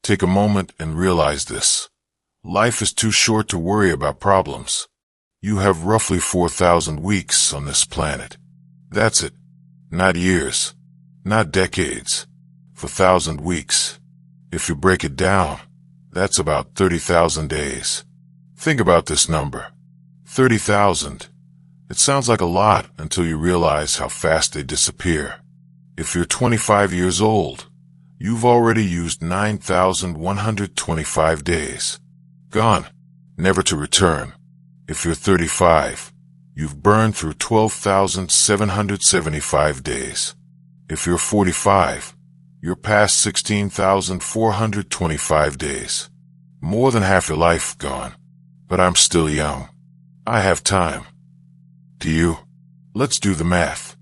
Take a moment and realize this. Life is too short to worry about problems. You have roughly 4,000 weeks on this planet. That's it. Not years. Not decades. 4,000 weeks. If you break it down, that's about 30,000 days. Think about this number. 30,000. It sounds like a lot until you realize how fast they disappear. If you're 25 years old, you've already used 9,125 days. Gone, never to return. If you're 35, you've burned through 12,775 days. If you're 45, you're past 16,425 days. More than half your life gone. But I'm still young. I have time. Do you? Let's do the math.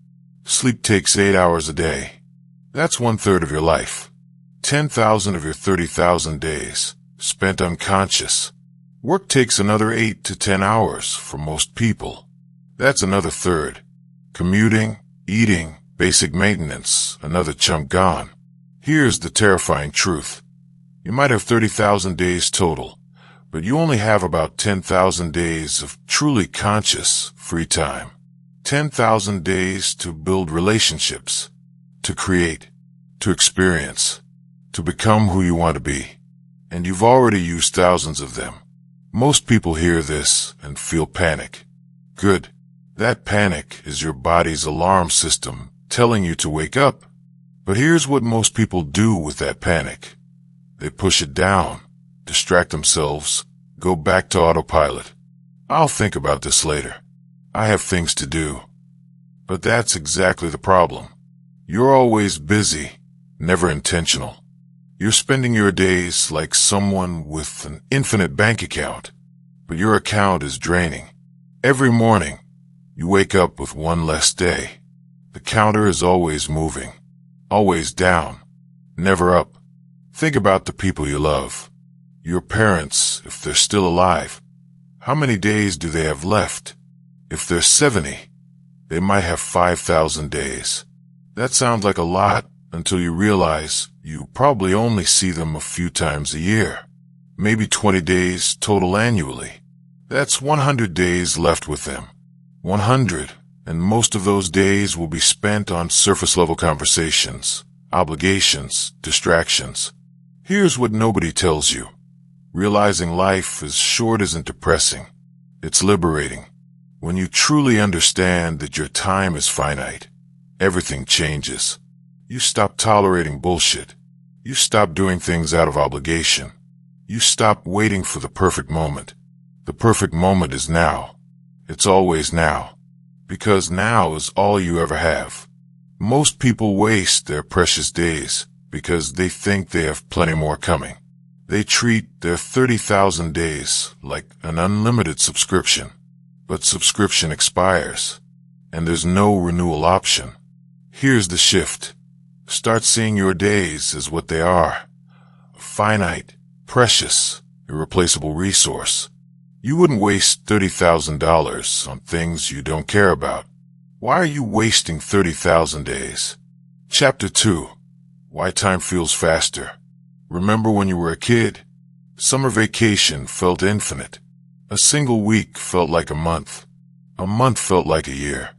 Sleep takes 8 hours a day. That's 1/3 of your life. 10,000 of your 30,000 days spent unconscious. Work takes another 8 to 10 hours for most people. That's another third. Commuting, eating, basic maintenance, another chunk gone. Here's the terrifying truth. You might have 30,000 days total, but you only have about 10,000 days of truly conscious free time. 10,000 days to build relationships, to create, to experience, to become who you want to be. And you've already used thousands of them. Most people hear this and feel panic. Good. That panic is your body's alarm system telling you to wake up. But here's what most people do with that panic. They push it down, distract themselves, go back to autopilot. I'll think about this later. I have things to do. But that's exactly the problem. You're always busy, never intentional. You're spending your days like someone with an infinite bank account, but your account is draining. Every morning, you wake up with one less day. The counter is always moving, always down, never up. Think about the people you love. Your parents, if they're still alive. How many days do they have left? If they're 70, they might have 5,000 days. That sounds like a lot until you realize you probably only see them a few times a year. Maybe 20 days total annually. That's 100 days left with them. 100, and most of those days will be spent on surface-level conversations, obligations, distractions. Here's what nobody tells you. Realizing life is short isn't depressing. It's liberating. When you truly understand that your time is finite, everything changes. You stop tolerating bullshit. You stop doing things out of obligation. You stop waiting for the perfect moment. The perfect moment is now. It's always now. Because now is all you ever have. Most people waste their precious days because they think they have plenty more coming. They treat their 30,000 days like an unlimited subscription. But subscription expires, and there's no renewal option. Here's the shift. Start seeing your days as what they are. A finite, precious, irreplaceable resource. You wouldn't waste $30,000 on things you don't care about. Why are you wasting 30,000 days? Chapter 2. Why time feels faster. Remember when you were a kid? Summer vacation felt infinite. A single week felt like a month. A month felt like a year.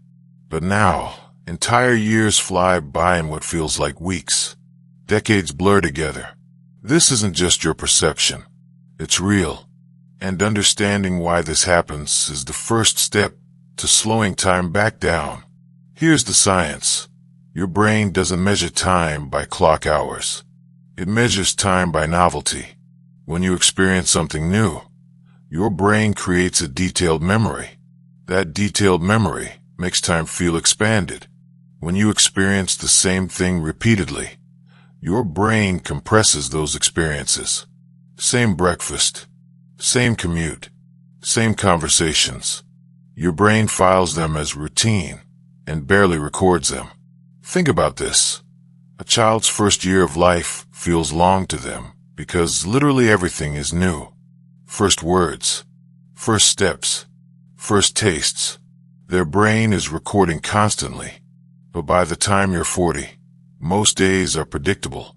But now, entire years fly by in what feels like weeks. Decades blur together. This isn't just your perception. It's real. And understanding why this happens is the first step to slowing time back down. Here's the science. Your brain doesn't measure time by clock hours. It measures time by novelty. When you experience something new, your brain creates a detailed memory. That detailed memory makes time feel expanded. When you experience the same thing repeatedly, your brain compresses those experiences. Same breakfast, same commute, same conversations. Your brain files them as routine and barely records them. Think about this. A child's first year of life feels long to them because literally everything is new. First words, first steps, first tastes. Their brain is recording constantly. But by the time you're 40, most days are predictable.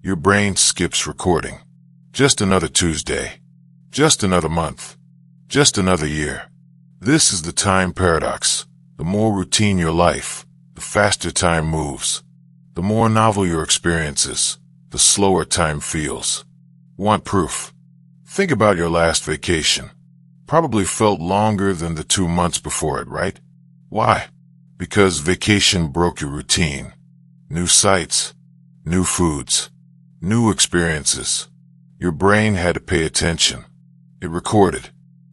Your brain skips recording. Just another Tuesday. Just another month. Just another year. This is the time paradox. The more routine your life, the faster time moves. The more novel your experiences, the slower time feels. Want proof? Think about your last vacation. Probably felt longer than the 2 months before it, right? Why? Because vacation broke your routine. New sights, new foods, new experiences. Your brain had to pay attention. It recorded.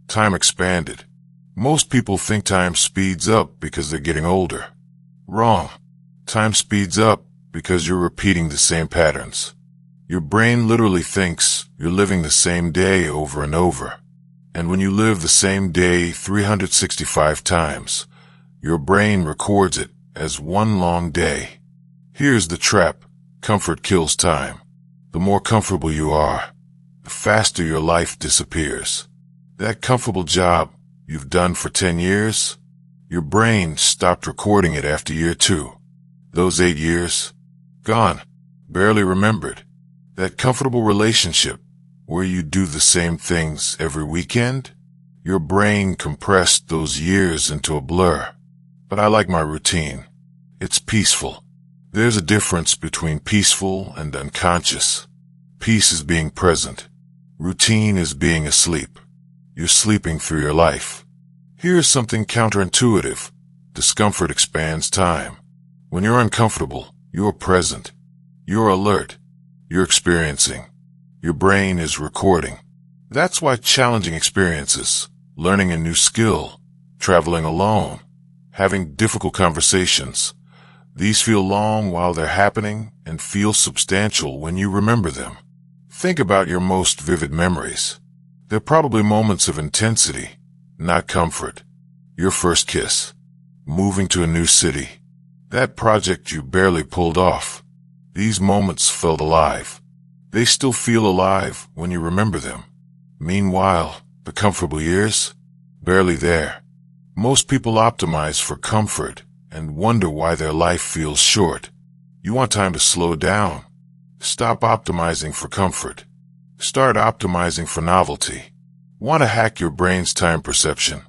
Time expanded. Most people think time speeds up because they're getting older. Wrong. Time speeds up because you're repeating the same patterns. Your brain literally thinks you're living the same day over and over. And when you live the same day 365 times, your brain records it as one long day. Here's the trap. Comfort kills time. The more comfortable you are, the faster your life disappears. That comfortable job you've done for 10 years, your brain stopped recording it after year 2. Those 8 years, gone, barely remembered. That comfortable relationship where you do the same things every weekend, your brain compressed those years into a blur. But I like my routine. It's peaceful. There's a difference between peaceful and unconscious. Peace is being present. Routine is being asleep. You're sleeping through your life. Here's something counterintuitive. Discomfort expands time. When you're uncomfortable, you're present. You're alert. You're experiencing. Your brain is recording. That's why challenging experiences, learning a new skill, traveling alone, having difficult conversations, these feel long while they're happening and feel substantial when you remember them. Think about your most vivid memories. They're probably moments of intensity, not comfort. Your first kiss, moving to a new city, that project you barely pulled off. These moments felt alive. They still feel alive when you remember them. Meanwhile, the comfortable years, barely there. Most people optimize for comfort and wonder why their life feels short. You want time to slow down. Stop optimizing for comfort. Start optimizing for novelty. Want to hack your brain's time perception?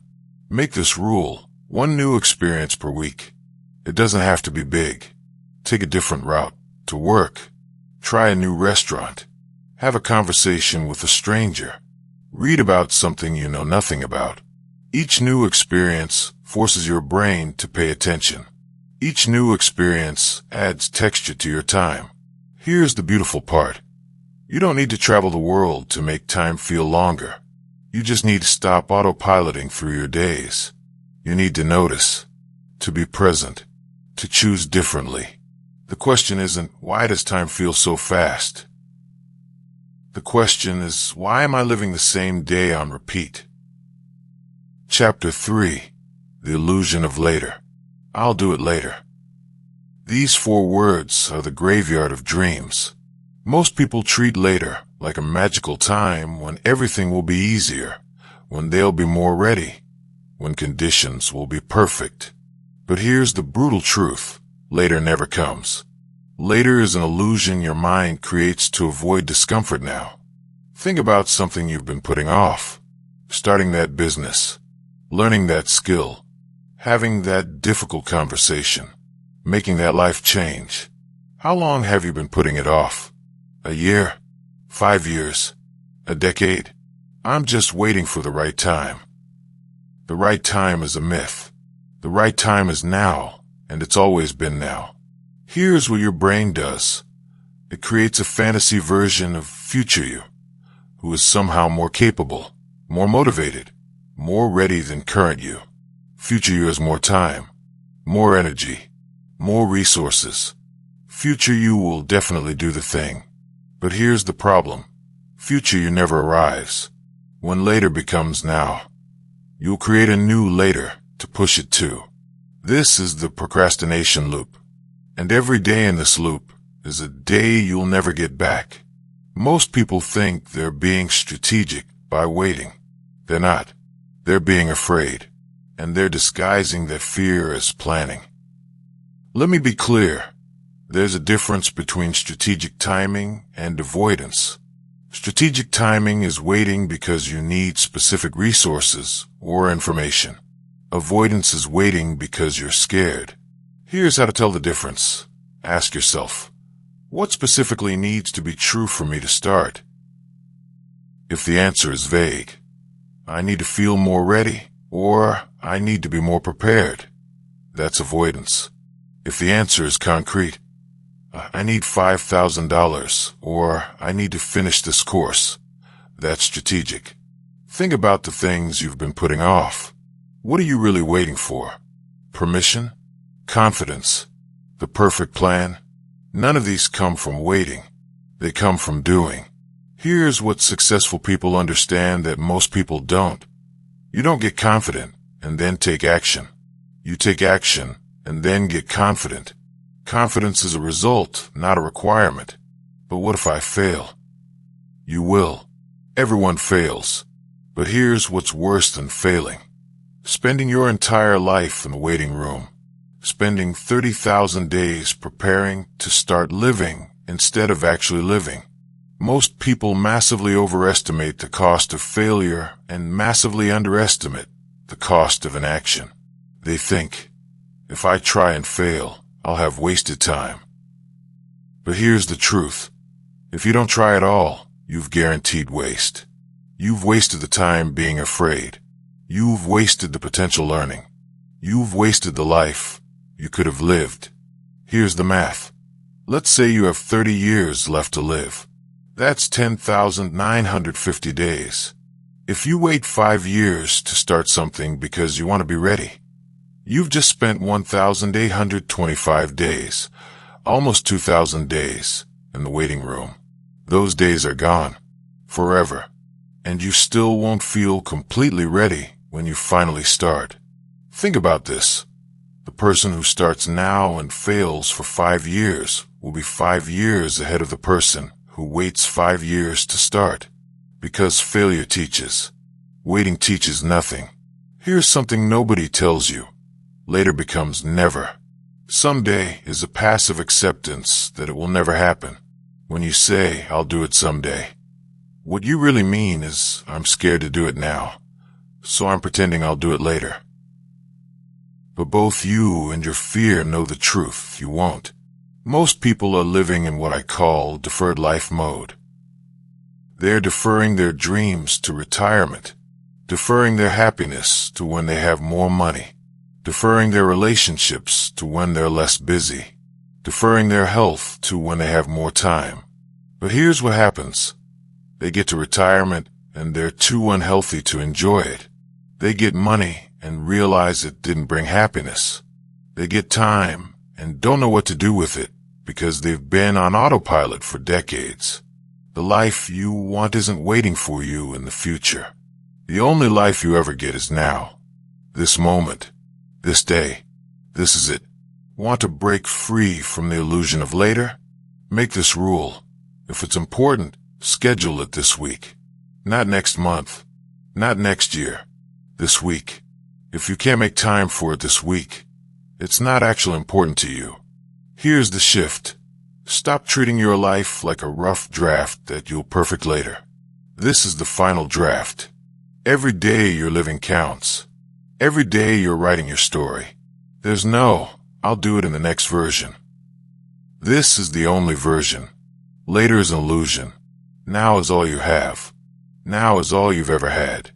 Make this rule: 1 new experience per week. It doesn't have to be big. Take a different route to work. Try a new restaurant. Have a conversation with a stranger. Read about something you know nothing about. Each new experience forces your brain to pay attention. Each new experience adds texture to your time. Here's the beautiful part. You don't need to travel the world to make time feel longer. You just need to stop autopiloting through your days. You need to notice, to be present, to choose differently. The question isn't, why does time feel so fast? The question is, why am I living the same day on repeat? Chapter 3. The Illusion of Later. I'll do it later. These 4 words are the graveyard of dreams. Most people treat later like a magical time when everything will be easier, when they'll be more ready, when conditions will be perfect. But here's the brutal truth. Later never comes. Later is an illusion your mind creates to avoid discomfort now. Think about something you've been putting off. Starting that business. Learning that skill. Having that difficult conversation. Making that life change. How long have you been putting it off? A year? 5 years? A decade? I'm just waiting for the right time. The right time is a myth. The right time is now, and it's always been now. Here's what your brain does. It creates a fantasy version of future you, who is somehow more capable, more motivated, more ready than current you. Future you has more time, more energy, more resources. Future you will definitely do the thing. But here's the problem. Future you never arrives. When later becomes now, you'll create a new later to push it to. This is the procrastination loop. And every day in this loop is a day you'll never get back. Most people think they're being strategic by waiting. They're not. They're being afraid. And they're disguising that fear as planning. Let me be clear. There's a difference between strategic timing and avoidance. Strategic timing is waiting because you need specific resources or information. Avoidance is waiting because you're scared. Here's how to tell the difference. Ask yourself, what specifically needs to be true for me to start? If the answer is vague, I need to feel more ready, or I need to be more prepared, that's avoidance. If the answer is concrete, I need $5,000, or I need to finish this course, that's strategic. Think about the things you've been putting off. What are you really waiting for? Permission? Confidence? The perfect plan? None of these come from waiting. They come from doing. Here's what successful people understand that most people don't. You don't get confident and then take action. You take action and then get confident. Confidence is a result, not a requirement. But what if I fail? You will. Everyone fails. But here's what's worse than failing. Spending your entire life in the waiting room. Spending 30,000 days preparing to start living instead of actually living. Most people massively overestimate the cost of failure and massively underestimate the cost of inaction. They think, if I try and fail, I'll have wasted time. But here's the truth. If you don't try at all, you've guaranteed waste. You've wasted the time being afraid. You've wasted the potential learning. You've wasted the life you could have lived. Here's the math. Let's say you have 30 years left to live. That's 10,950 days. If you wait 5 years to start something because you want to be ready, you've just spent 1,825 days, almost 2,000 days, in the waiting room. Those days are gone, forever, and you still won't feel completely ready when you finally start. Think about this. The person who starts now and fails for 5 years will be 5 years ahead of the person who waits 5 years to start. Because failure teaches. Waiting teaches nothing. Here's something nobody tells you. Later becomes never. Someday is a passive acceptance that it will never happen. When you say, I'll do it someday, what you really mean is, I'm scared to do it now, so I'm pretending I'll do it later. But both you and your fear know the truth, you won't. Most people are living in what I call deferred life mode. They're deferring their dreams to retirement, deferring their happiness to when they have more money, deferring their relationships to when they're less busy, deferring their health to when they have more time. But here's what happens. They get to retirement and they're too unhealthy to enjoy it. They get money and realize it didn't bring happiness. They get time and don't know what to do with it because they've been on autopilot for decades. The life you want isn't waiting for you in the future. The only life you ever get is now. This moment. This day. This is it. Want to break free from the illusion of later? Make this rule. If it's important, schedule it this week. Not next month. Not next year. This week. If you can't make time for it this week, it's not actually important to you. Here's the shift. Stop treating your life like a rough draft that you'll perfect later. This is the final draft. Every day you're living counts. Every day you're writing your story. There's no, I'll do it in the next version. This is the only version. Later is an illusion. Now is all you have. Now is all you've ever had.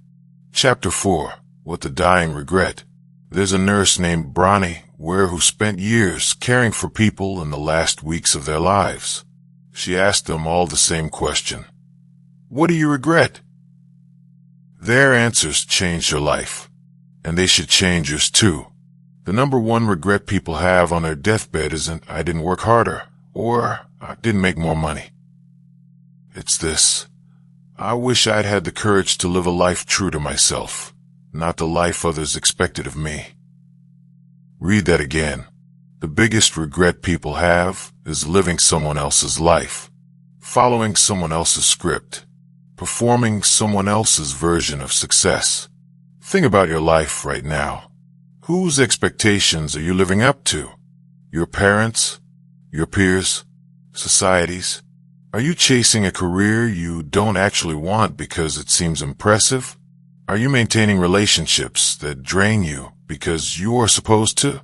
Chapter 4. What the Dying Regret. There's a nurse named Bronnie Ware who spent years caring for people in the last weeks of their lives. She asked them all the same question. What do you regret? Their answers changed her life, and they should change yours too. The number one regret people have on their deathbed isn't, I didn't work harder, or I didn't make more money. It's this. I wish I'd had the courage to live a life true to myself, not the life others expected of me. Read that again. The biggest regret people have is living someone else's life, following someone else's script, performing someone else's version of success. Think about your life right now. Whose expectations are you living up to? Your parents? Your peers? Societies? Are you chasing a career you don't actually want because it seems impressive? Are you maintaining relationships that drain you because you are supposed to?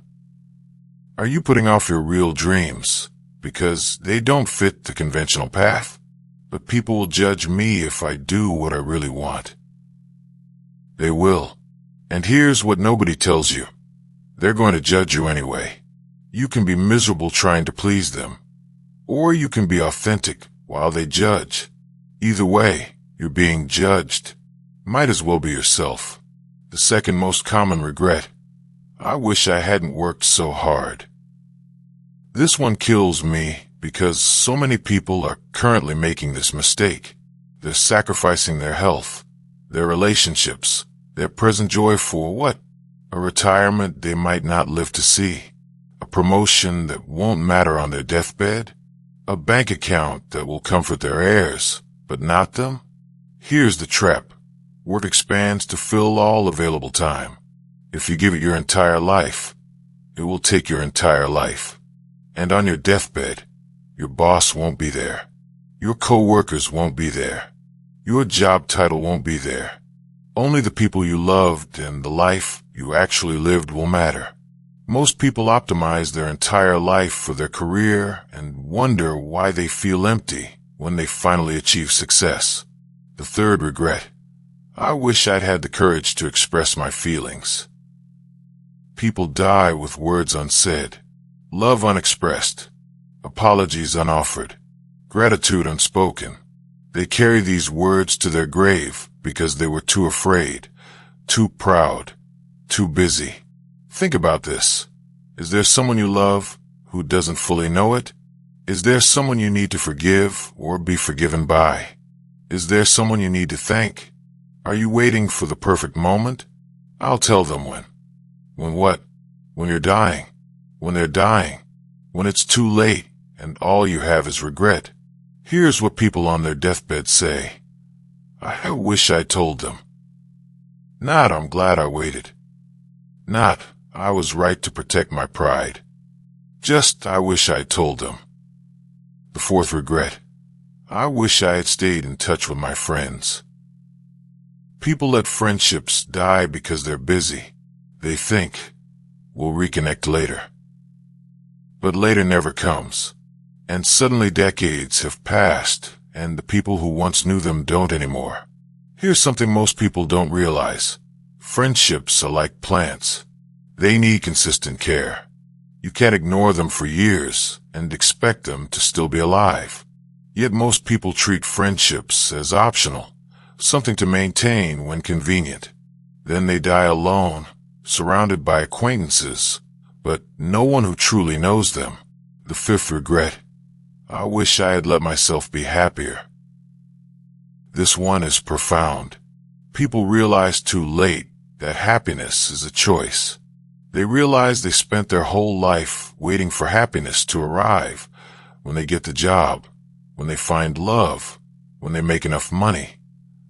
Are you putting off your real dreams because they don't fit the conventional path? But people will judge me if I do what I really want. They will. And here's what nobody tells you. They're going to judge you anyway. You can be miserable trying to please them. Or you can be authentic while they judge. Either way, you're being judged. Might as well be yourself. The second most common regret. I wish I hadn't worked so hard. This one kills me because so many people are currently making this mistake. They're sacrificing their health, their relationships, their present joy for what? A retirement they might not live to see. A promotion that won't matter on their deathbed. A bank account that will comfort their heirs, but not them. Here's the trap. Work expands to fill all available time. If you give it your entire life, it will take your entire life. And on your deathbed, your boss won't be there. Your co-workers won't be there. Your job title won't be there. Only the people you loved and the life you actually lived will matter. Most people optimize their entire life for their career and wonder why they feel empty when they finally achieve success. The third regret. I wish I'd had the courage to express my feelings. People die with words unsaid, love unexpressed, apologies unoffered, gratitude unspoken. They carry these words to their grave because they were too afraid, too proud, too busy. Think about this. Is there someone you love who doesn't fully know it? Is there someone you need to forgive or be forgiven by? Is there someone you need to thank? Are you waiting for the perfect moment? I'll tell them when. When what? When you're dying. When they're dying. When it's too late and all you have is regret. Here's what people on their deathbed say. I wish I told them. Not, I'm glad I waited. Not, I was right to protect my pride. Just, I wish I told them. The fourth regret. I wish I had stayed in touch with my friends. People let friendships die because they're busy. They think, we'll reconnect later. But later never comes. And suddenly decades have passed, and the people who once knew them don't anymore. Here's something most people don't realize. Friendships are like plants. They need consistent care. You can't ignore them for years and expect them to still be alive. Yet most people treat friendships as optional, something to maintain when convenient. Then they die alone, surrounded by acquaintances, but no one who truly knows them. The fifth regret. I wish I had let myself be happier. This one is profound. People realize too late that happiness is a choice. They realize they spent their whole life waiting for happiness to arrive, when they get the job, when they find love, when they make enough money.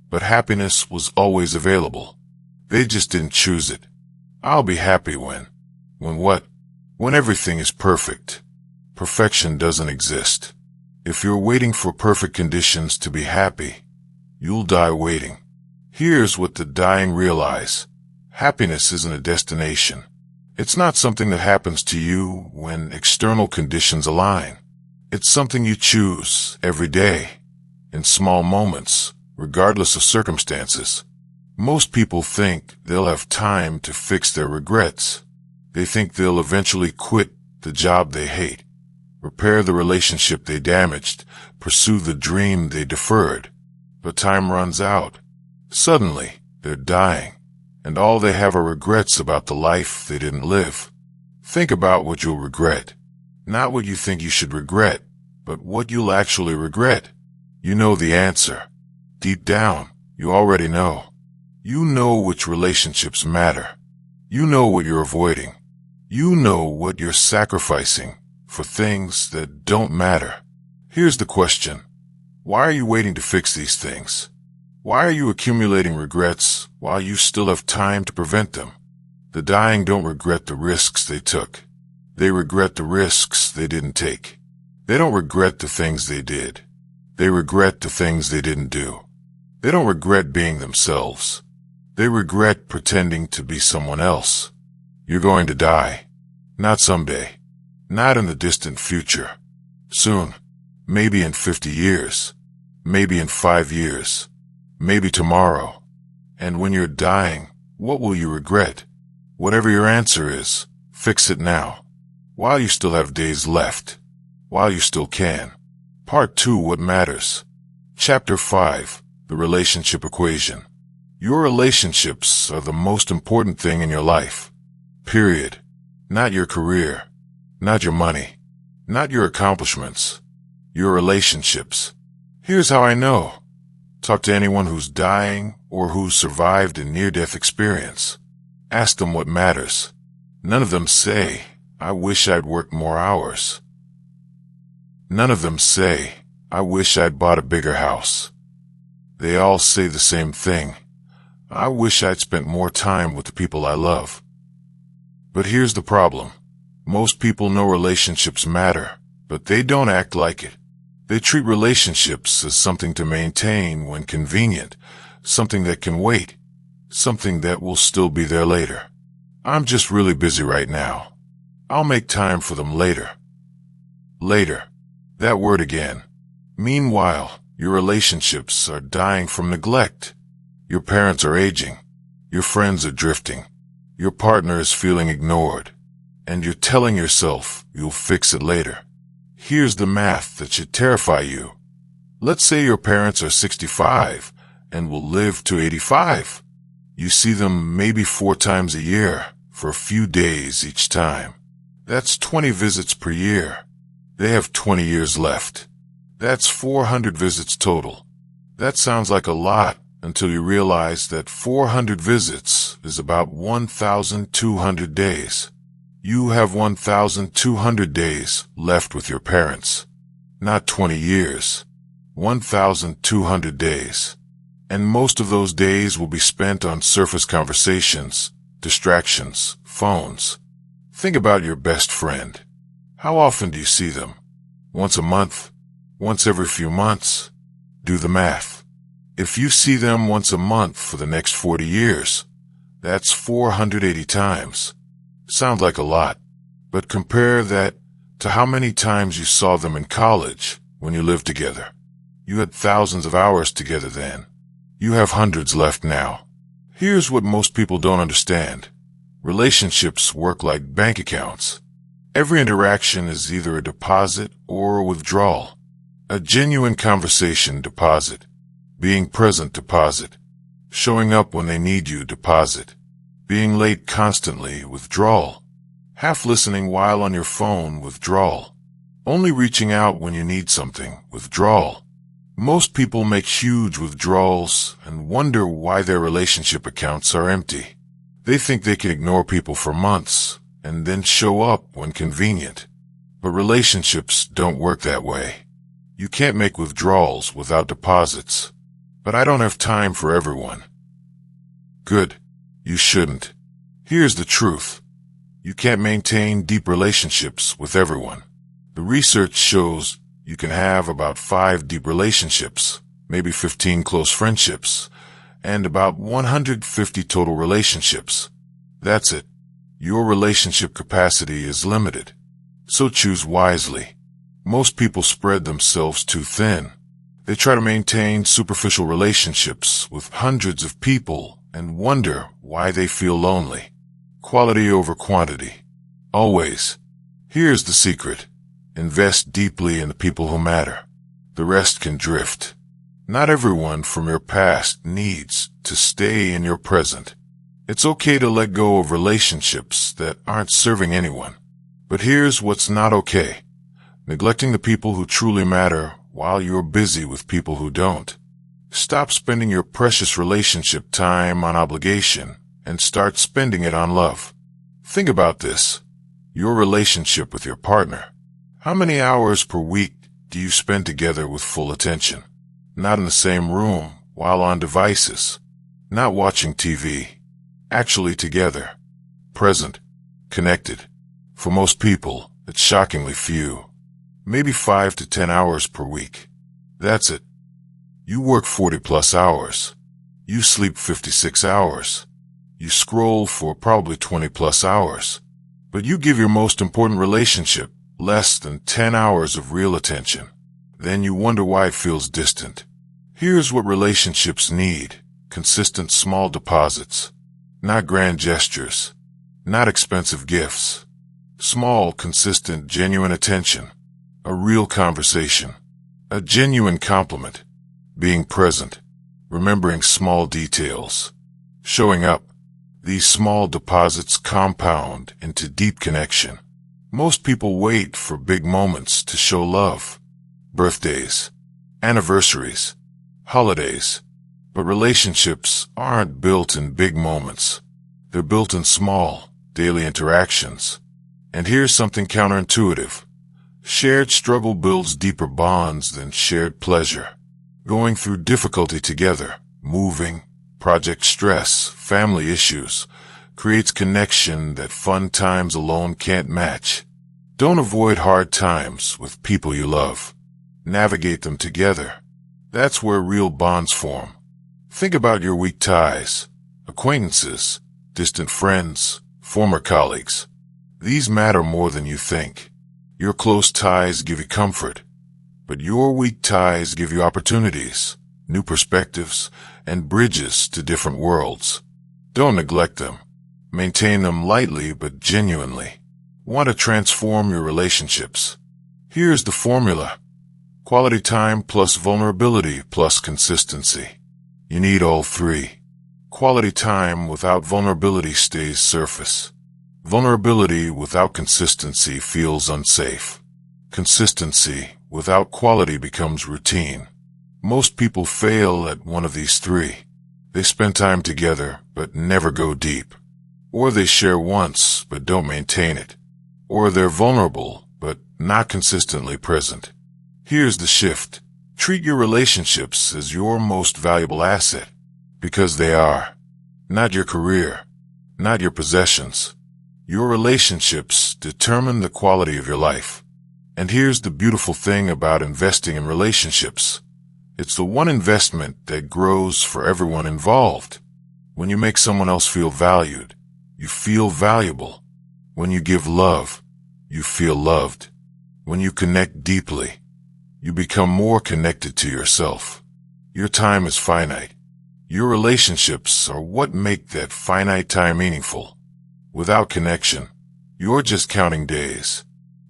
But happiness was always available. They just didn't choose it. I'll be happy when what? When everything is perfect. Perfection doesn't exist. If you're waiting for perfect conditions to be happy, you'll die waiting. Here's what the dying realize. Happiness isn't a destination. It's not something that happens to you when external conditions align. It's something you choose every day, in small moments, regardless of circumstances. Most people think they'll have time to fix their regrets. They think they'll eventually quit the job they hate, repair the relationship they damaged, pursue the dream they deferred. But time runs out. Suddenly, they're dying, and all they have are regrets about the life they didn't live. Think about what you'll regret. Not what you think you should regret, but what you'll actually regret. You know the answer. Deep down, you already know. You know which relationships matter. You know what you're avoiding. You know what you're sacrificing for things that don't matter. Here's the question. Why are you waiting to fix these things? Why are you accumulating regrets while you still have time to prevent them? The dying don't regret the risks they took. They regret the risks they didn't take. They don't regret the things they did. They regret the things they didn't do. They don't regret being themselves. They regret pretending to be someone else. You're going to die. Not someday. Not in the distant future. Soon. Maybe in 50 years. Maybe in 5 years. Maybe tomorrow. And when you're dying, what will you regret? Whatever your answer is, fix it now. While you still have days left. While you still can. Part 2, What Matters. Chapter 5, The Relationship Equation. Your relationships are the most important thing in your life. Period. Not your career. Not your money. Not your accomplishments. Your relationships. Here's how I know. Talk to anyone who's dying or who's survived a near-death experience. Ask them what matters. None of them say, I wish I'd worked more hours. None of them say, I wish I'd bought a bigger house. They all say the same thing. I wish I'd spent more time with the people I love. But here's the problem. Most people know relationships matter, but they don't act like it. They treat relationships as something to maintain when convenient, something that can wait, something that will still be there later. I'm just really busy right now. I'll make time for them later. Later. That word again. Meanwhile, your relationships are dying from neglect. Your parents are aging. Your friends are drifting. Your partner is feeling ignored. And you're telling yourself you'll fix it later. Here's the math that should terrify you. Let's say your parents are 65 and will live to 85. You see them maybe 4 times a year for a few days each time. That's 20 visits per year. They have 20 years left. That's 400 visits total. That sounds like a lot until you realize that 400 visits is about 1,200 days. You have 1,200 days left with your parents. Not 20 years. 1,200 days. And most of those days will be spent on surface conversations, distractions, phones. Think about your best friend. How often do you see them? Once a month? Once every few months? Do the math. If you see them once a month for the next 40 years, that's 480 times. Sounds like a lot, but compare that to how many times you saw them in college when you lived together. You had thousands of hours together then. You have hundreds left now. Here's what most people don't understand. Relationships work like bank accounts. Every interaction is either a deposit or a withdrawal. A genuine conversation, deposit. Being present, deposit. Showing up when they need you, deposit. Being late constantly, withdrawal. Half listening while on your phone, withdrawal. Only reaching out when you need something, withdrawal. Most people make huge withdrawals and wonder why their relationship accounts are empty. They think they can ignore people for months and then show up when convenient. But relationships don't work that way. You can't make withdrawals without deposits. But I don't have time for everyone. Good. You shouldn't. Here's the truth. You can't maintain deep relationships with everyone. The research shows you can have about 5 deep relationships, maybe 15 close friendships, and about 150 total relationships. That's it. Your relationship capacity is limited. So choose wisely. Most people spread themselves too thin. They try to maintain superficial relationships with hundreds of people and wonder why they feel lonely. Quality over quantity. Always. Here's the secret. Invest deeply in the people who matter. The rest can drift. Not everyone from your past needs to stay in your present. It's okay to let go of relationships that aren't serving anyone. But here's what's not okay. Neglecting the people who truly matter while you're busy with people who don't. Stop spending your precious relationship time on obligation and start spending it on love. Think about this. Your relationship with your partner. How many hours per week do you spend together with full attention? Not in the same room, while on devices. Not watching TV. Actually together. Present. Connected. For most people, it's shockingly few. Maybe 5 to 10 hours per week. That's it. You work 40 plus hours. You sleep 56 hours. You scroll for probably 20 plus hours. But you give your most important relationship less than 10 hours of real attention. Then you wonder why it feels distant. Here's what relationships need. Consistent small deposits. Not grand gestures. Not expensive gifts. Small, consistent, genuine attention. A real conversation. A genuine compliment. Being present. Remembering small details. Showing up. These small deposits compound into deep connection. Most people wait for big moments to show love. Birthdays. Anniversaries. Holidays. But relationships aren't built in big moments. They're built in small, daily interactions. And here's something counterintuitive. Shared struggle builds deeper bonds than shared pleasure. Going through difficulty together, moving, project stress, family issues, creates connection that fun times alone can't match. Don't avoid hard times with people you love. Navigate them together. That's where real bonds form. Think about your weak ties, acquaintances, distant friends, former colleagues. These matter more than you think. Your close ties give you comfort, but your weak ties give you opportunities, new perspectives, and bridges to different worlds. Don't neglect them. Maintain them lightly but genuinely. Want to transform your relationships? Here's the formula. Quality time plus vulnerability plus consistency. You need all three. Quality time without vulnerability stays surface. Vulnerability without consistency feels unsafe. Consistency without quality becomes routine. Most people fail at one of these three. They spend time together but never go deep. Or they share once but don't maintain it. Or they're vulnerable but not consistently present. Here's the shift. Treat your relationships as your most valuable asset. Because they are. Not your career. Not your possessions. Your relationships determine the quality of your life. And here's the beautiful thing about investing in relationships. It's the one investment that grows for everyone involved. When you make someone else feel valued, you feel valuable. When you give love, you feel loved. When you connect deeply, you become more connected to yourself. Your time is finite. Your relationships are what make that finite time meaningful. Without connection, you're just counting days.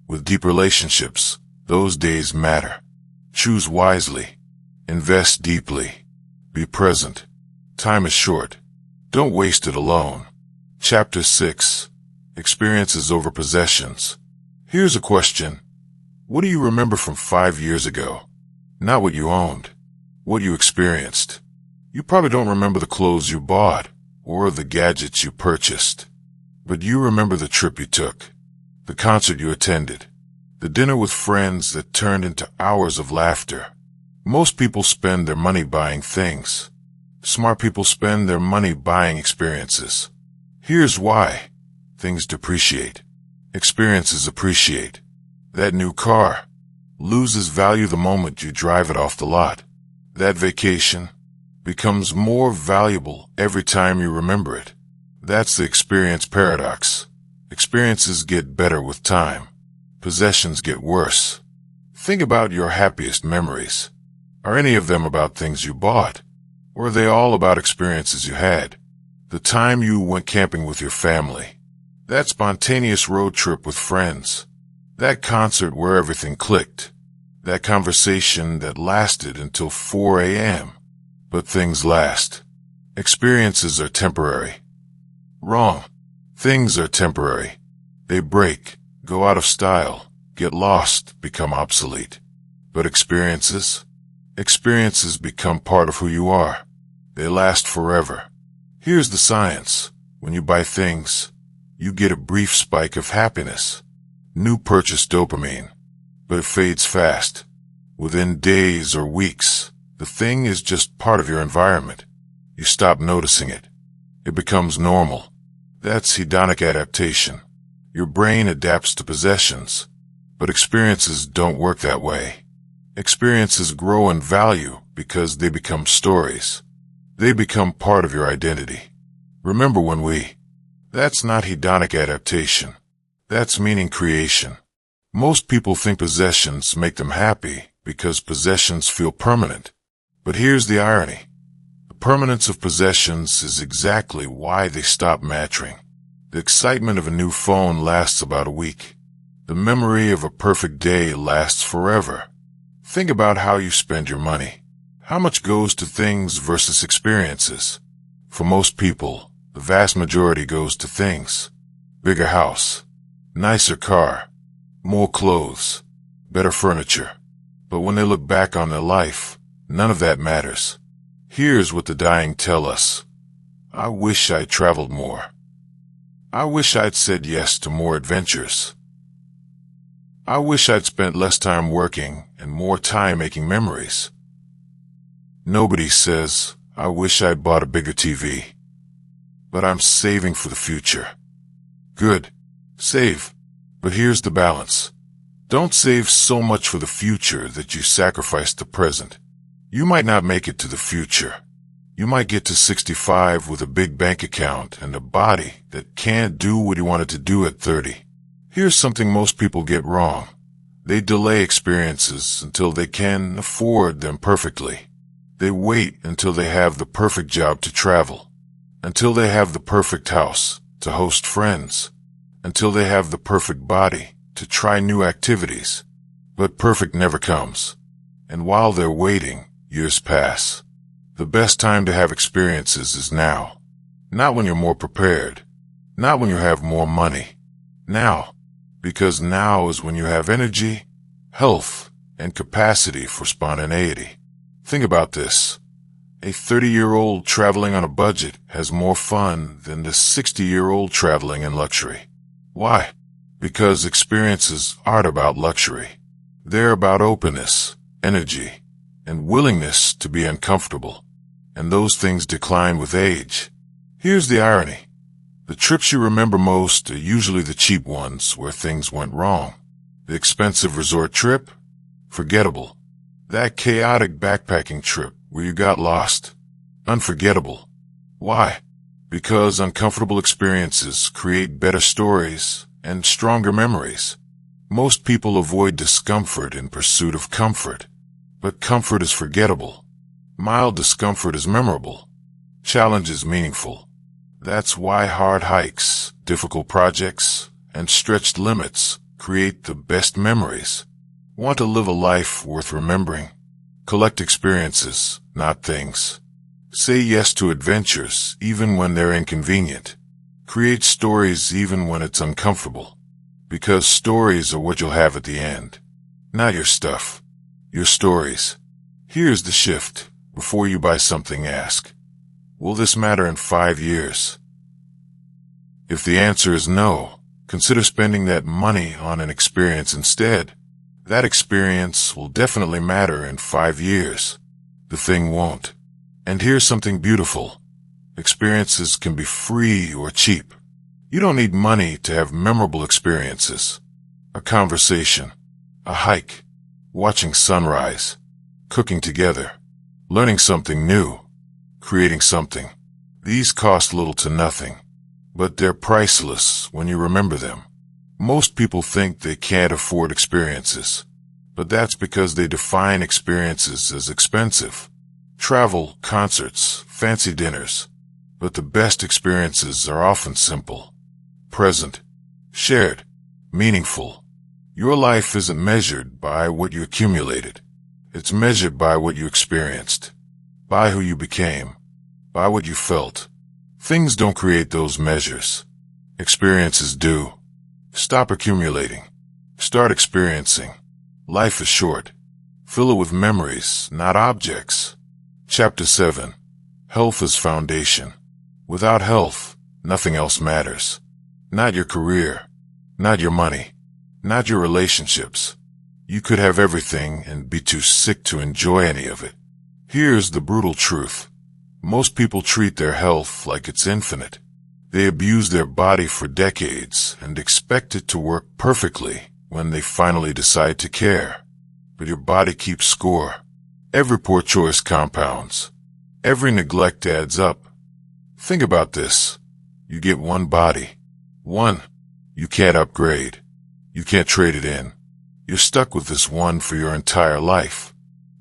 With deep relationships, those days matter. Choose wisely. Invest deeply. Be present. Time is short. Don't waste it alone. Chapter 6. Experiences over possessions. Here's a question. What do you remember from 5 years ago? Not what you owned. What you experienced. You probably don't remember the clothes you bought or the gadgets you purchased. But you remember the trip you took, the concert you attended, the dinner with friends that turned into hours of laughter. Most people spend their money buying things. Smart people spend their money buying experiences. Here's why. Things depreciate. Experiences appreciate. That new car loses value the moment you drive it off the lot. That vacation becomes more valuable every time you remember it. That's the experience paradox. Experiences get better with time. Possessions get worse. Think about your happiest memories. Are any of them about things you bought? Or are they all about experiences you had? The time you went camping with your family. That spontaneous road trip with friends. That concert where everything clicked. That conversation that lasted until 4 a.m. But things last. Experiences are temporary. Wrong. Things are temporary. They break, go out of style, get lost, become obsolete. But experiences? Experiences become part of who you are. They last forever. Here's the science. When you buy things, you get a brief spike of happiness. New purchase dopamine. But it fades fast. Within days or weeks, the thing is just part of your environment. You stop noticing it. It becomes normal. That's hedonic adaptation. Your brain adapts to possessions. But experiences don't work that way. Experiences grow in value because they become stories. They become part of your identity. Remember when That's not hedonic adaptation. That's meaning creation. Most people think possessions make them happy because possessions feel permanent. But here's the irony. The permanence of possessions is exactly why they stop mattering. The excitement of a new phone lasts about a week. The memory of a perfect day lasts forever. Think about how you spend your money. How much goes to things versus experiences? For most people, the vast majority goes to things. Bigger house, nicer car, more clothes, better furniture. But when they look back on their life, none of that matters. Here's what the dying tell us. I wish I'd traveled more. I wish I'd said yes to more adventures. I wish I'd spent less time working and more time making memories. Nobody says, I wish I'd bought a bigger TV. But I'm saving for the future. Good. Save. But here's the balance. Don't save so much for the future that you sacrifice the present. You might not make it to the future. You might get to 65 with a big bank account and a body that can't do what you wanted to do at 30. Here's something most people get wrong. They delay experiences until they can afford them perfectly. They wait until they have the perfect job to travel, until they have the perfect house to host friends, until they have the perfect body to try new activities. But perfect never comes. And while they're waiting, years pass. The best time to have experiences is now. Not when you're more prepared. Not when you have more money. Now. Because now is when you have energy, health, and capacity for spontaneity. Think about this. A 30-year-old traveling on a budget has more fun than the 60-year-old traveling in luxury. Why? Because experiences aren't about luxury. They're about openness, energy, and willingness to be uncomfortable. And those things decline with age. Here's the irony. The trips you remember most are usually the cheap ones where things went wrong. The expensive resort trip? Forgettable. That chaotic backpacking trip where you got lost? Unforgettable. Why? Because uncomfortable experiences create better stories and stronger memories. Most people avoid discomfort in pursuit of comfort. But comfort is forgettable. Mild discomfort is memorable. Challenge is meaningful. That's why hard hikes, difficult projects, and stretched limits create the best memories. Want to live a life worth remembering? Collect experiences, not things. Say yes to adventures even when they're inconvenient. Create stories even when it's uncomfortable. Because stories are what you'll have at the end. Not your stuff. Your stories. Here's the shift. Before you buy something, ask, will this matter in 5 years? If the answer is no, consider spending that money on an experience instead. That experience will definitely matter in 5 years. The thing won't. And here's something beautiful. Experiences can be free or cheap. You don't need money to have memorable experiences. A conversation, a hike, watching sunrise, cooking together, learning something new, creating something. These cost little to nothing, but they're priceless when you remember them. Most people think they can't afford experiences, but that's because they define experiences as expensive. Travel, concerts, fancy dinners. But the best experiences are often simple, present, shared, meaningful. Your life isn't measured by what you accumulated. It's measured by what you experienced, by who you became, by what you felt. Things don't create those measures. Experiences do. Stop accumulating. Start experiencing. Life is short. Fill it with memories, not objects. Chapter 7. Health is foundation. Without health, nothing else matters. Not your career. Not your money. Not your relationships. You could have everything and be too sick to enjoy any of it. Here's the brutal truth. Most people treat their health like it's infinite. They abuse their body for decades and expect it to work perfectly when they finally decide to care. But your body keeps score. Every poor choice compounds. Every neglect adds up. Think about this. You get one body. One. You can't upgrade. You can't trade it in. You're stuck with this one for your entire life.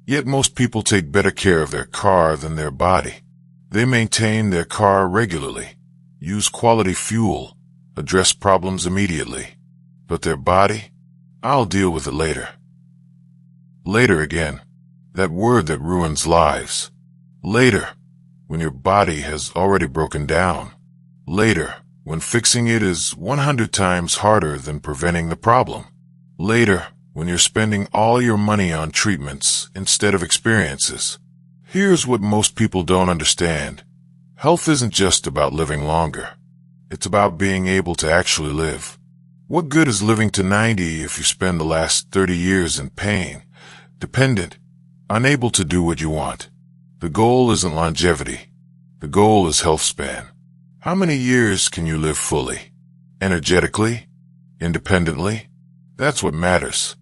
Yet most people take better care of their car than their body. They maintain their car regularly, use quality fuel, address problems immediately. But their body? I'll deal with it later. Later again. That word that ruins lives. Later, when your body has already broken down. Later, when fixing it is 100 times harder than preventing the problem. Later, when you're spending all your money on treatments instead of experiences. Here's what most people don't understand. Health isn't just about living longer. It's about being able to actually live. What good is living to 90 if you spend the last 30 years in pain, dependent, unable to do what you want? The goal isn't longevity. The goal is health span. How many years can you live fully? Energetically? Independently? That's what matters.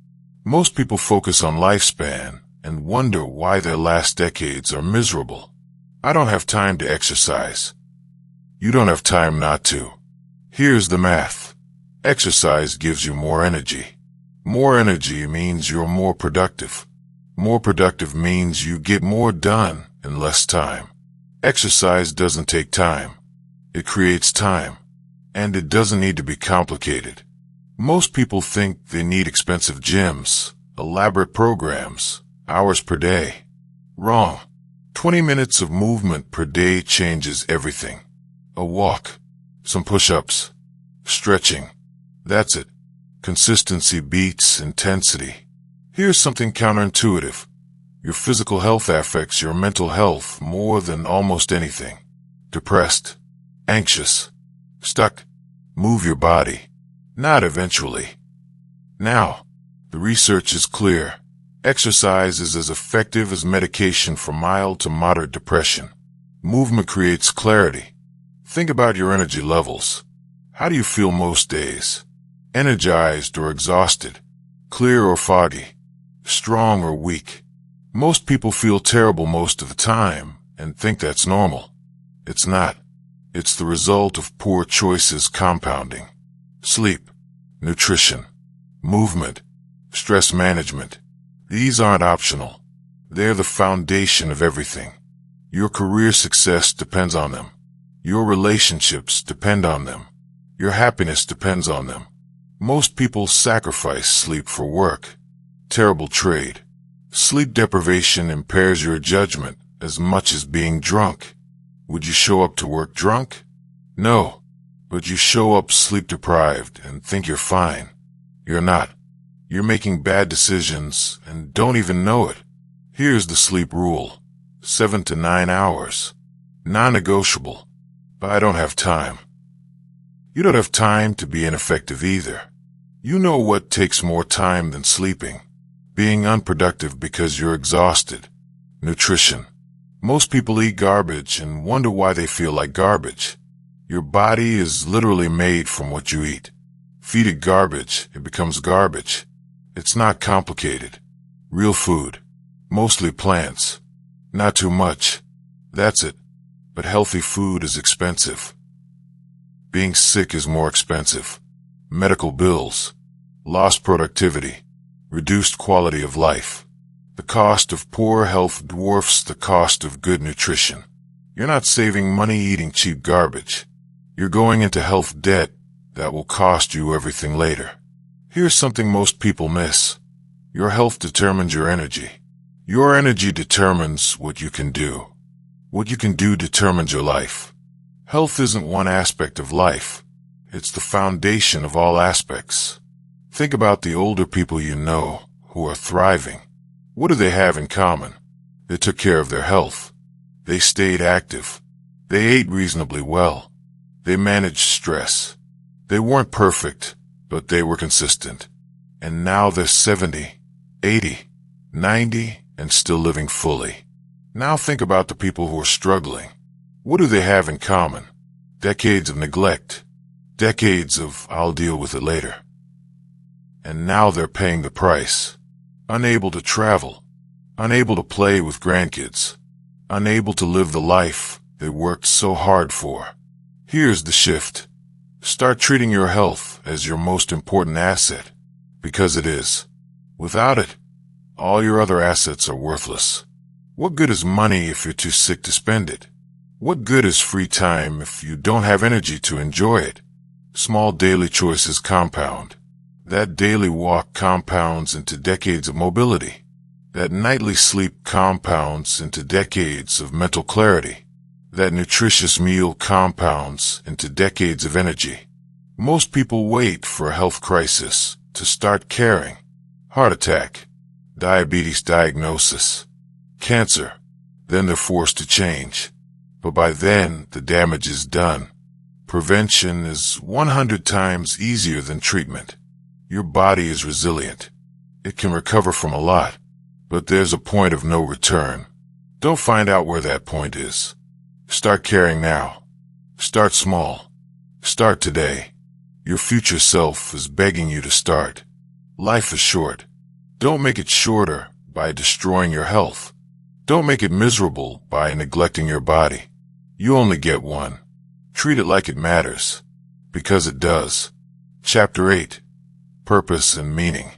Most people focus on lifespan and wonder why their last decades are miserable. I don't have time to exercise. You don't have time not to. Here's the math. Exercise gives you more energy. More energy means you're more productive. More productive means you get more done in less time. Exercise doesn't take time. It creates time. And it doesn't need to be complicated. Most people think they need expensive gyms, elaborate programs, hours per day. Wrong. 20 minutes of movement per day changes everything. A walk, some push-ups, stretching. That's it. Consistency beats intensity. Here's something counterintuitive. Your physical health affects your mental health more than almost anything. Depressed, anxious, stuck. Move your body. Not eventually. Now, the research is clear. Exercise is as effective as medication for mild to moderate depression. Movement creates clarity. Think about your energy levels. How do you feel most days? Energized or exhausted? Clear or foggy? Strong or weak? Most people feel terrible most of the time and think that's normal. It's not. It's the result of poor choices compounding. Sleep, nutrition, movement, stress management. These aren't optional. They're the foundation of everything. Your career success depends on them. Your relationships depend on them. Your happiness depends on them. Most people sacrifice sleep for work. Terrible trade. Sleep deprivation impairs your judgment as much as being drunk. Would you show up to work drunk? No. But you show up sleep-deprived and think you're fine. You're not. You're making bad decisions and don't even know it. Here's the sleep rule. 7 to 9 hours. Non-negotiable. But I don't have time. You don't have time to be ineffective either. You know what takes more time than sleeping. Being unproductive because you're exhausted. Nutrition. Most people eat garbage and wonder why they feel like garbage. Your body is literally made from what you eat. Feed it garbage, it becomes garbage. It's not complicated. Real food. Mostly plants. Not too much. That's it. But healthy food is expensive. Being sick is more expensive. Medical bills. Lost productivity. Reduced quality of life. The cost of poor health dwarfs the cost of good nutrition. You're not saving money eating cheap garbage. You're going into health debt that will cost you everything later. Here's something most people miss. Your health determines your energy. Your energy determines what you can do. What you can do determines your life. Health isn't one aspect of life. It's the foundation of all aspects. Think about the older people you know who are thriving. What do they have in common? They took care of their health. They stayed active. They ate reasonably well. They managed stress. They weren't perfect, but they were consistent. And now they're 70, 80, 90, and still living fully. Now think about the people who are struggling. What do they have in common? Decades of neglect. Decades of I'll deal with it later. and now they're paying the price. Unable to travel, unable to play with grandkids, unable to live the life they worked so hard for. Here's the shift. Start treating your health as your most important asset, because it is. Without it, all your other assets are worthless. What good is money if you're too sick to spend it? What good is free time if you don't have energy to enjoy it? Small daily choices compound. That daily walk compounds into decades of mobility. That nightly sleep compounds into decades of mental clarity. That nutritious meal compounds into decades of energy. Most people wait for a health crisis to start caring. Heart attack, diabetes diagnosis, cancer. Then they're forced to change. But by then, the damage is done. Prevention is 100 times easier than treatment. Your body is resilient. It can recover from a lot, but there's a point of no return. Don't find out where that point is. Start caring now. Start small. Start today. Your future self is begging you to start. Life is short. Don't make it shorter by destroying your health. Don't make it miserable by neglecting your body. You only get one. Treat it like it matters, because it does. Chapter 8. Purpose and Meaning.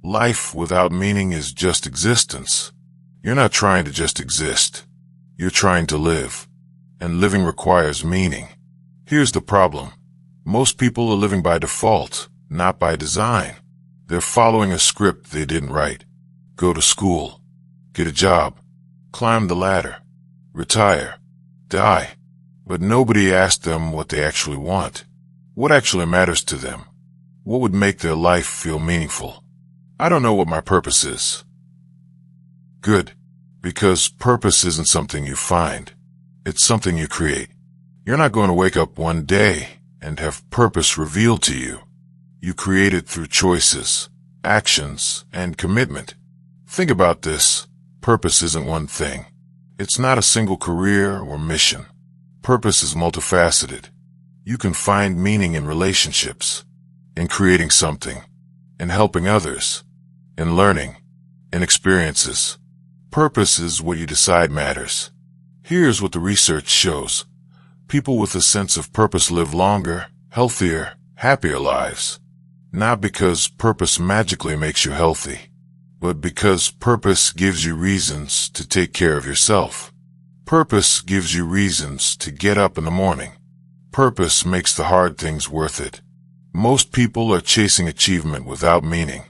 Life without meaning is just existence. You're not trying to just exist. You're trying to live. And living requires meaning. Here's the problem. Most people are living by default, not by design. They're following a script they didn't write. Go to school. Get a job. Climb the ladder. Retire. Die. But nobody asked them what they actually want. What actually matters to them? What would make their life feel meaningful? I don't know what my purpose is. Good. Because purpose isn't something you find. It's something you create. You're not going to wake up one day and have purpose revealed to you. You create it through choices, actions, and commitment. Think about this. Purpose isn't one thing. It's not a single career or mission. Purpose is multifaceted. You can find meaning in relationships, in creating something, in helping others, in learning, in experiences. Purpose is what you decide matters. Here's what the research shows. People with a sense of purpose live longer, healthier, happier lives. Not because purpose magically makes you healthy, but because purpose gives you reasons to take care of yourself. Purpose gives you reasons to get up in the morning. Purpose makes the hard things worth it. Most people are chasing achievement without meaning.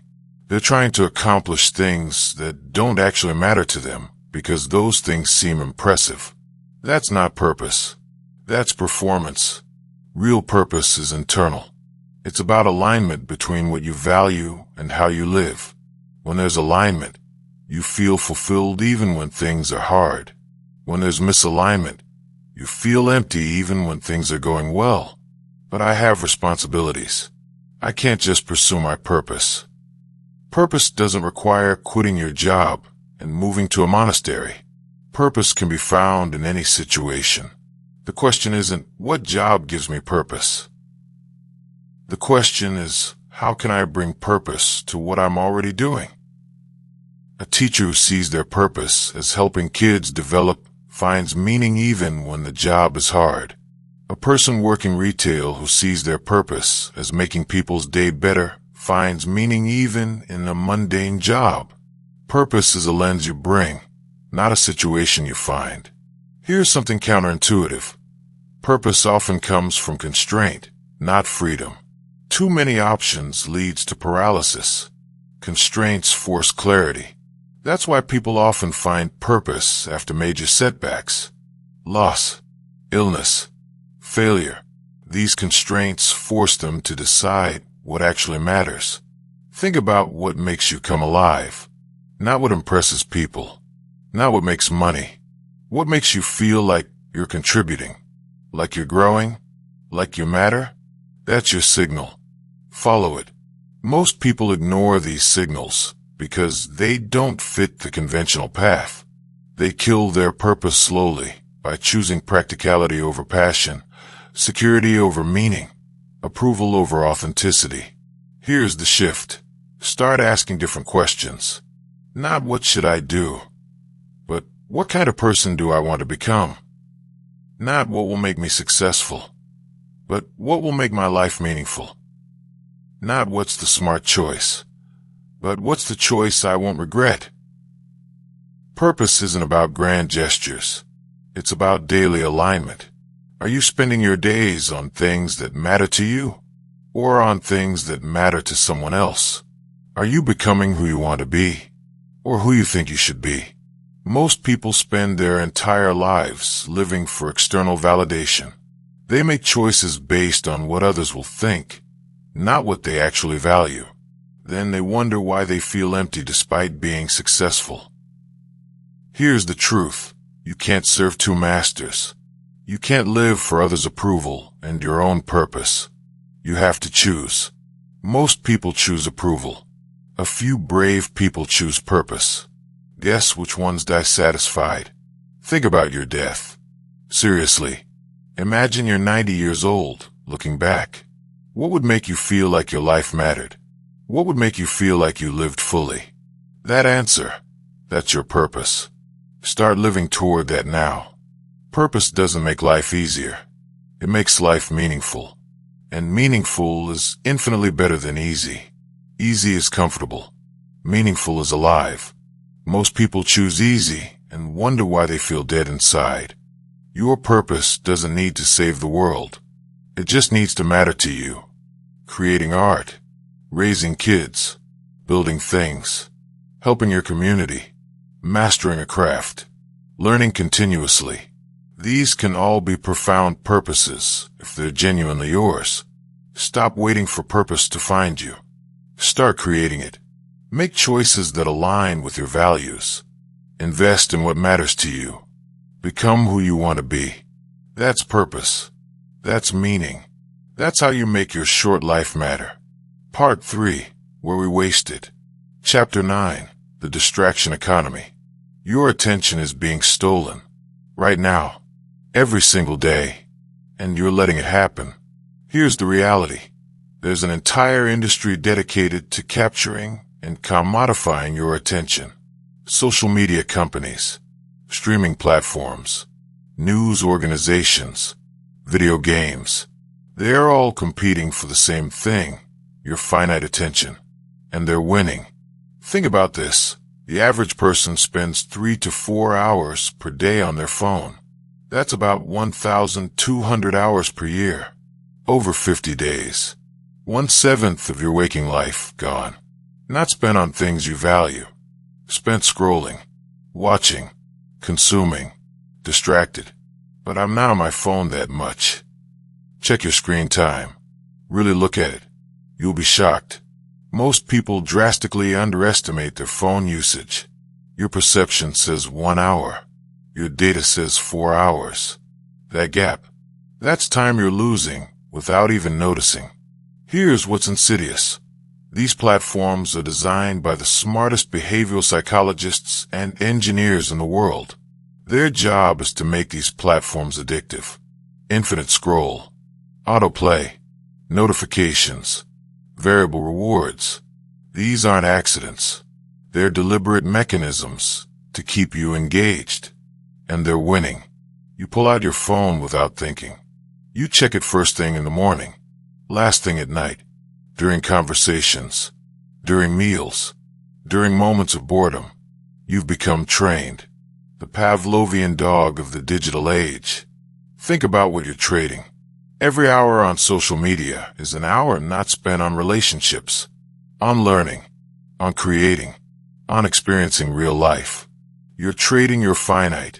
They're trying to accomplish things that don't actually matter to them because those things seem impressive. That's not purpose. That's performance. Real purpose is internal. It's about alignment between what you value and how you live. When there's alignment, you feel fulfilled even when things are hard. When there's misalignment, you feel empty even when things are going well. But I have responsibilities. I can't just pursue my purpose. Purpose doesn't require quitting your job and moving to a monastery. Purpose can be found in any situation. The question isn't, what job gives me purpose? The question is, how can I bring purpose to what I'm already doing? A teacher who sees their purpose as helping kids develop finds meaning even when the job is hard. A person working retail who sees their purpose as making people's day better finds meaning even in a mundane job. Purpose is a lens you bring, not a situation you find. Here's something counterintuitive. Purpose often comes from constraint, not freedom. Too many options leads to paralysis. Constraints force clarity. That's why people often find purpose after major setbacks. Loss, illness, failure. These constraints force them to decide what actually matters. Think about what makes you come alive. Not what impresses people. Not what makes money. What makes you feel like you're contributing. Like you're growing. Like you matter. That's your signal. Follow it. Most people ignore these signals because they don't fit the conventional path. They kill their purpose slowly by choosing practicality over passion, security over meaning, approval over authenticity. Here's the shift. Start asking different questions. Not what should I do, but what kind of person do I want to become? Not what will make me successful, but what will make my life meaningful? Not what's the smart choice, but what's the choice I won't regret? Purpose isn't about grand gestures. It's about daily alignment. Are you spending your days on things that matter to you, or on things that matter to someone else? Are you becoming who you want to be, or who you think you should be? Most people spend their entire lives living for external validation. They make choices based on what others will think, not what they actually value. Then they wonder why they feel empty despite being successful. Here's the truth. You can't serve two masters. You can't live for others' approval and your own purpose. You have to choose. Most people choose approval. A few brave people choose purpose. Guess which ones die satisfied? Think about your death. Seriously. Imagine you're 90 years old, looking back. What would make you feel like your life mattered? What would make you feel like you lived fully? That answer, that's your purpose. Start living toward that now. Purpose doesn't make life easier. It makes life meaningful. And meaningful is infinitely better than easy. Easy is comfortable. Meaningful is alive. Most people choose easy and wonder why they feel dead inside. Your purpose doesn't need to save the world. It just needs to matter to you. Creating art, raising kids, building things, helping your community, mastering a craft, learning continuously. These can all be profound purposes if they're genuinely yours. Stop waiting for purpose to find you. Start creating it. Make choices that align with your values. Invest in what matters to you. Become who you want to be. That's purpose. That's meaning. That's how you make your short life matter. Part 3, where we waste it. Chapter 9, the distraction economy. Your attention is being stolen. Right now. Every single day. And you're letting it happen. Here's the reality. There's an entire industry dedicated to capturing and commodifying your attention. Social media companies, streaming platforms, news organizations, video games. They're all competing for the same thing, your finite attention. And they're winning. Think about this. The average person spends 3 to 4 hours per day on their phone. That's about 1,200 hours per year. Over 50 days. 1/7 of your waking life gone. Not spent on things you value. Spent scrolling, watching, consuming, distracted. But I'm not on my phone that much. Check your screen time. Really look at it. You'll be shocked. Most people drastically underestimate their phone usage. Your perception says 1 hour. Your data says 4 hours. That gap, that's time you're losing without even noticing. Here's what's insidious. These platforms are designed by the smartest behavioral psychologists and engineers in the world. Their job is to make these platforms addictive. Infinite scroll, autoplay, notifications, variable rewards. These aren't accidents. They're deliberate mechanisms to keep you engaged. And they're winning. You pull out your phone without thinking. You check it first thing in the morning, last thing at night, during conversations, during meals, during moments of boredom. You've become trained. The Pavlovian dog of the digital age. Think about what you're trading. Every hour on social media is an hour not spent on relationships, on learning, on creating, on experiencing real life. You're trading your finite,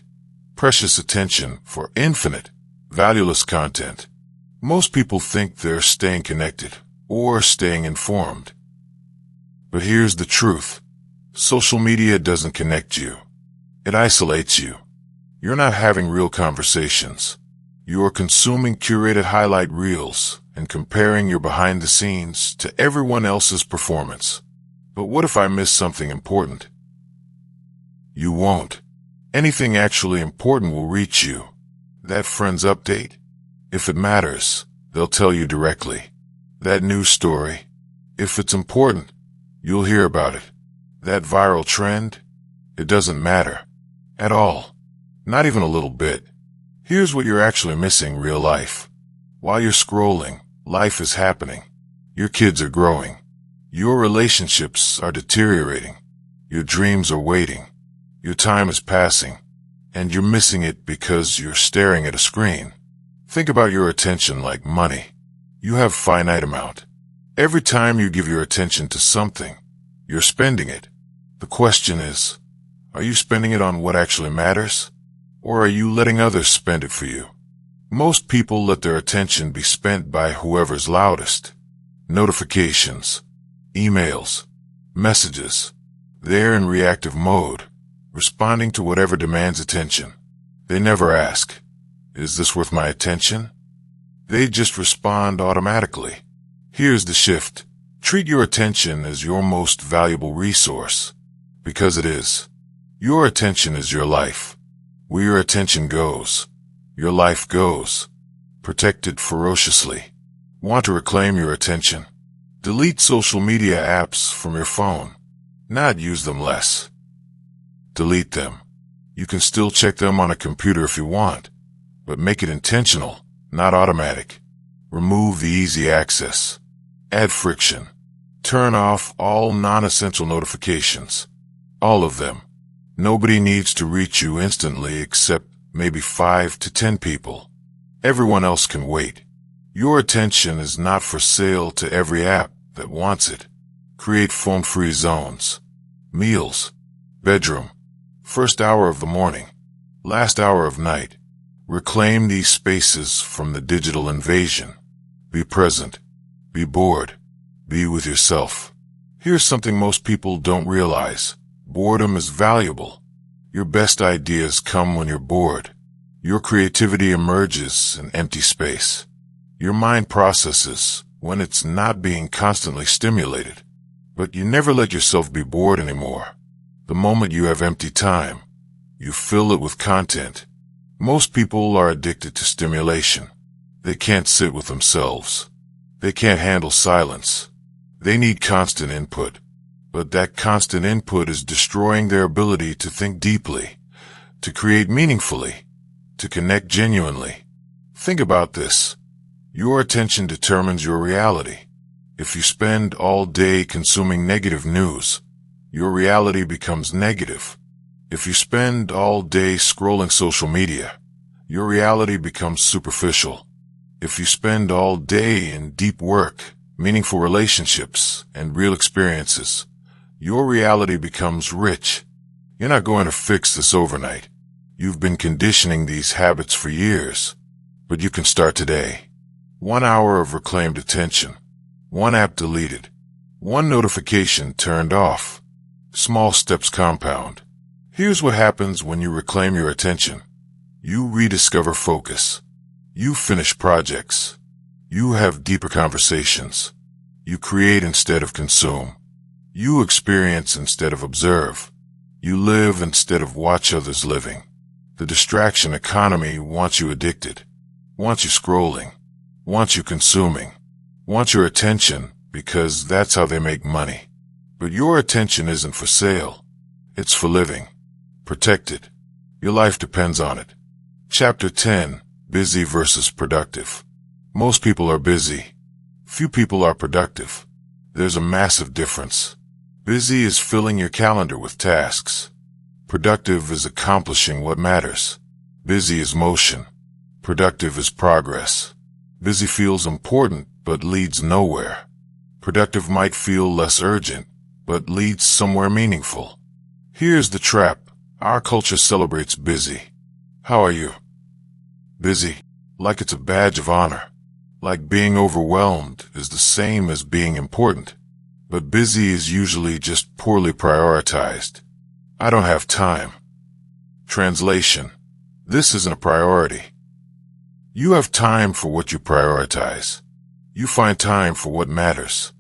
precious attention for infinite, valueless content. Most people think they're staying connected or staying informed. But here's the truth. Social media doesn't connect you. It isolates you. You're not having real conversations. You're consuming curated highlight reels and comparing your behind the scenes to everyone else's performance. But what if I miss something important? You won't. Anything actually important will reach you. That friend's update. If it matters, they'll tell you directly. That news story. If it's important, You'll hear about it. That viral trend? It doesn't matter. At all. Not even a little bit. Here's what you're actually missing: real life. While you're scrolling, life is happening. Your kids are growing. Your relationships are deteriorating. Your dreams are waiting. Your time is passing. And you're missing it because you're staring at a screen. Think about your attention like money. You have finite amount. Every time you give your attention to something, you're spending it. The question is, are you spending it on what actually matters? Or are you letting others spend it for you? Most people let their attention be spent by whoever's loudest. Notifications, emails, messages. They're in reactive mode, responding to whatever demands attention. They never ask, is this worth my attention? They just respond automatically. Here's the shift. Treat your attention as your most valuable resource, because it is. Your attention is your life. Where your attention goes, your life goes. Protect it ferociously. Want to reclaim your attention? Delete social media apps from your phone. Not use them less. Delete them. You can still check them on a computer if you want, but make it intentional, not automatic. Remove the easy access. Add friction. Turn off all non-essential notifications. All of them. Nobody needs to reach you instantly except maybe 5 to 10 people. Everyone else can wait. Your attention is not for sale to every app that wants it. Create phone-free zones. Meals. Bedroom. First hour of the morning. Last hour of night. Reclaim these spaces from the digital invasion. Be present. Be bored. Be with yourself. Here's something most people don't realize. Boredom is valuable. Your best ideas come when you're bored. Your creativity emerges in empty space. Your mind processes when it's not being constantly stimulated. But you never let yourself be bored anymore. The moment you have empty time, you fill it with content. Most people are addicted to stimulation. They can't sit with themselves. They can't handle silence. They need constant input. But that constant input is destroying their ability to think deeply, to create meaningfully, to connect genuinely. Think about this. Your attention determines your reality. If you spend all day consuming negative news, your reality becomes negative. If you spend all day scrolling social media, your reality becomes superficial. If you spend all day in deep work, meaningful relationships, and real experiences, your reality becomes rich. You're not going to fix this overnight. You've been conditioning these habits for years, but you can start today. 1 hour of reclaimed attention. 1 app deleted. 1 notification turned off. Small steps compound. Here's what happens when you reclaim your attention. You rediscover focus. You finish projects. You have deeper conversations. You create instead of consume. You experience instead of observe. You live instead of watch others living. The distraction economy wants you addicted, wants you scrolling, wants you consuming, wants your attention because that's how they make money. But your attention isn't for sale. It's for living. Protect it. Your life depends on it. Chapter 10. Busy versus productive. Most people are busy. Few people are productive. There's a massive difference. Busy is filling your calendar with tasks. Productive is accomplishing what matters. Busy is motion. Productive is progress. Busy feels important, but leads nowhere. Productive might feel less urgent, but leads somewhere meaningful. Here's the trap. Our culture celebrates busy. How are you? Busy. Like it's a badge of honor. Like being overwhelmed is the same as being important. But busy is usually just poorly prioritized. I don't have time. Translation. This isn't a priority. You have time for what you prioritize. You find time for what matters.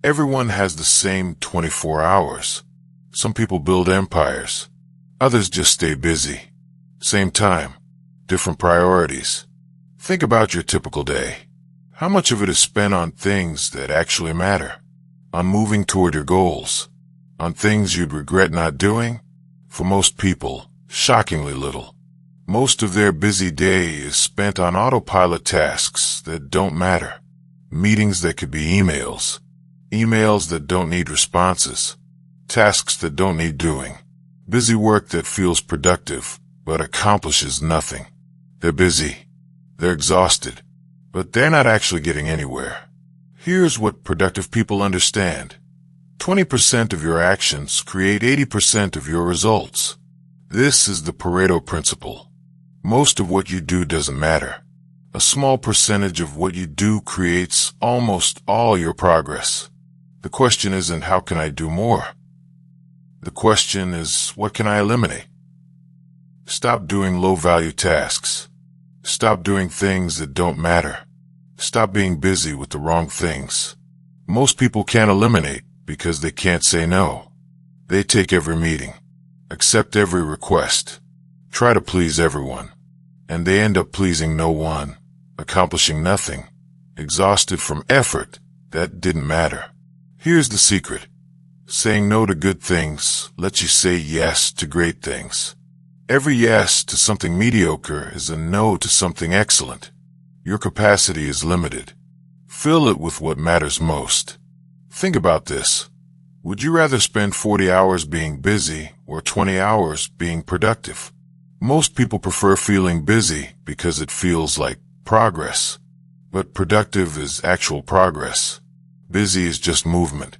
Everyone has the same 24 hours. Some people build empires. Others just stay busy. Same time. Different priorities. Think about your typical day. How much of it is spent on things that actually matter? on moving toward your goals, on things you'd regret not doing? For most people, shockingly little. Most of their busy day is spent on autopilot tasks that don't matter. Meetings that could be emails. Emails that don't need responses. Tasks that don't need doing. Busy work that feels productive, but accomplishes nothing. They're busy. They're exhausted. But they're not actually getting anywhere. Here's what productive people understand. 20% of your actions create 80% of your results. This is the Pareto principle. Most of what you do doesn't matter. A small percentage of what you do creates almost all your progress. The question isn't how can I do more? The question is what can I eliminate? Stop doing low-value tasks. Stop doing things that don't matter. Stop being busy with the wrong things. Most people can't eliminate because they can't say no. They take every meeting, accept every request, try to please everyone, and they end up pleasing no one, accomplishing nothing, exhausted from effort that didn't matter. Here's the secret. Saying no to good things lets you say yes to great things. Every yes to something mediocre is a no to something excellent. Your capacity is limited. Fill it with what matters most. Think about this. Would you rather spend 40 hours being busy or 20 hours being productive? Most people prefer feeling busy because it feels like progress. But productive is actual progress. Busy is just movement.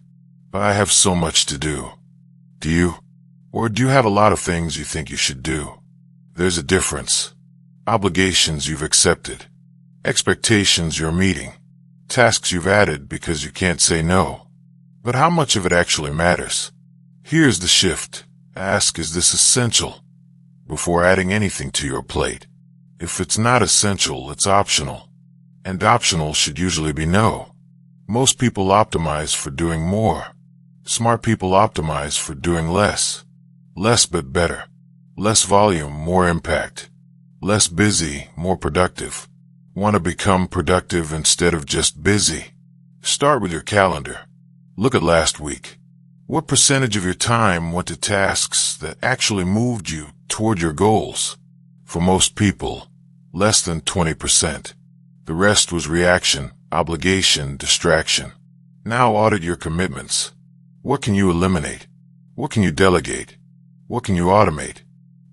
I have so much to do. Do you? Or do you have a lot of things you think you should do? There's a difference. Obligations you've accepted. Expectations you're meeting. Tasks you've added because you can't say no. But how much of it actually matters? Here's the shift. Ask, is this essential? Before adding anything to your plate. If it's not essential, it's optional. And optional should usually be no. Most people optimize for doing more. Smart people optimize for doing less. Less but better. Less volume, more impact. Less busy, more productive. Want to become productive instead of just busy? Start with your calendar. Look at last week. What percentage of your time went to tasks that actually moved you toward your goals? For most people, less than 20%. The rest was reaction, obligation, distraction. Now audit your commitments. What can you eliminate? What can you delegate? What can you automate?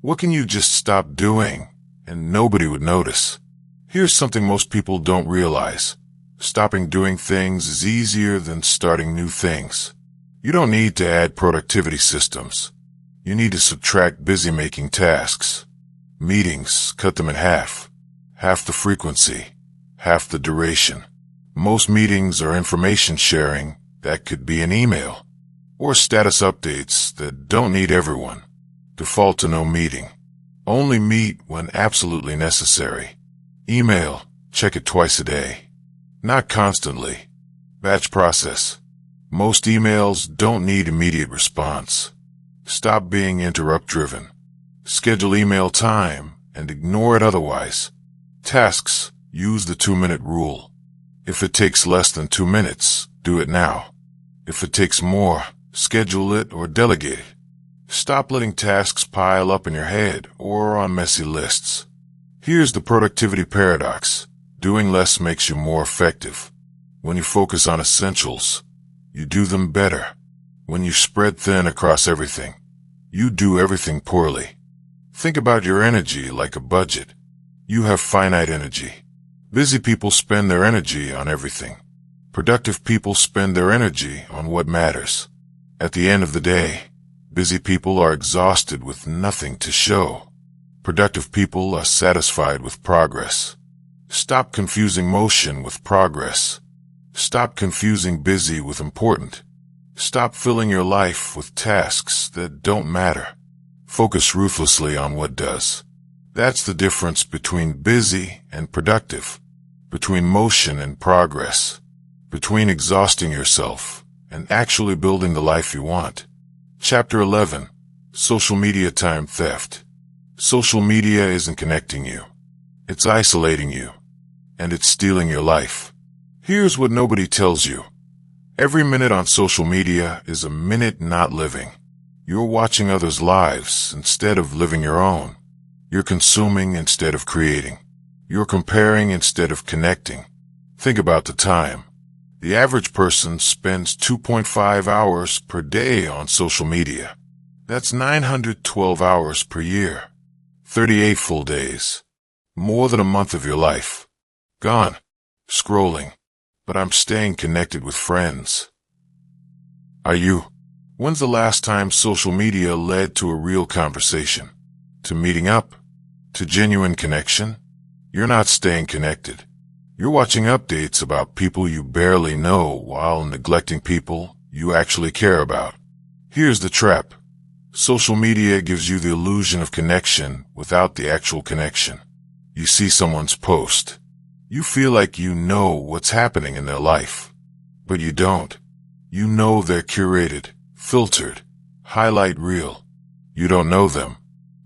What can you just stop doing and nobody would notice? Here's something most people don't realize. Stopping doing things is easier than starting new things. You don't need to add productivity systems. You need to subtract busy-making tasks. Meetings, cut them in half. Half the frequency, half the duration. Most meetings are information sharing that could be an email. Or status updates that don't need everyone. Default to no meeting. Only meet when absolutely necessary. Email, check it twice a day. Not constantly. Batch process. Most emails don't need immediate response. Stop being interrupt-driven. Schedule email time and ignore it otherwise. Tasks, use the 2-minute rule. If it takes less than 2 minutes, do it now. If it takes more, schedule it or delegate it. Stop letting tasks pile up in your head or on messy lists. Here's the productivity paradox. Doing less makes you more effective. When you focus on essentials, you do them better. When you spread thin across everything, you do everything poorly. Think about your energy like a budget. You have finite energy. Busy people spend their energy on everything. Productive people spend their energy on what matters. At the end of the day, busy people are exhausted with nothing to show. Productive people are satisfied with progress. Stop confusing motion with progress. Stop confusing busy with important. Stop filling your life with tasks that don't matter. Focus ruthlessly on what does. That's the difference between busy and productive, between motion and progress, between exhausting yourself and actually building the life you want. Chapter 11. Social Media Time Theft. Social media isn't connecting you. It's isolating you. And it's stealing your life. Here's what nobody tells you. Every minute on social media is a minute not living. You're watching others' lives instead of living your own. You're consuming instead of creating. You're comparing instead of connecting. Think about the time. The average person spends 2.5 hours per day on social media. That's 912 hours per year. 38 full days. More than a month of your life. Gone. Scrolling. But I'm staying connected with friends. Are you? When's the last time social media led to a real conversation? To meeting up? To genuine connection? You're not staying connected. You're watching updates about people you barely know while neglecting people you actually care about. Here's the trap. Social media gives you the illusion of connection without the actual connection. You see someone's post. You feel like you know what's happening in their life. But you don't. You know they're curated, filtered, highlight reel. You don't know them.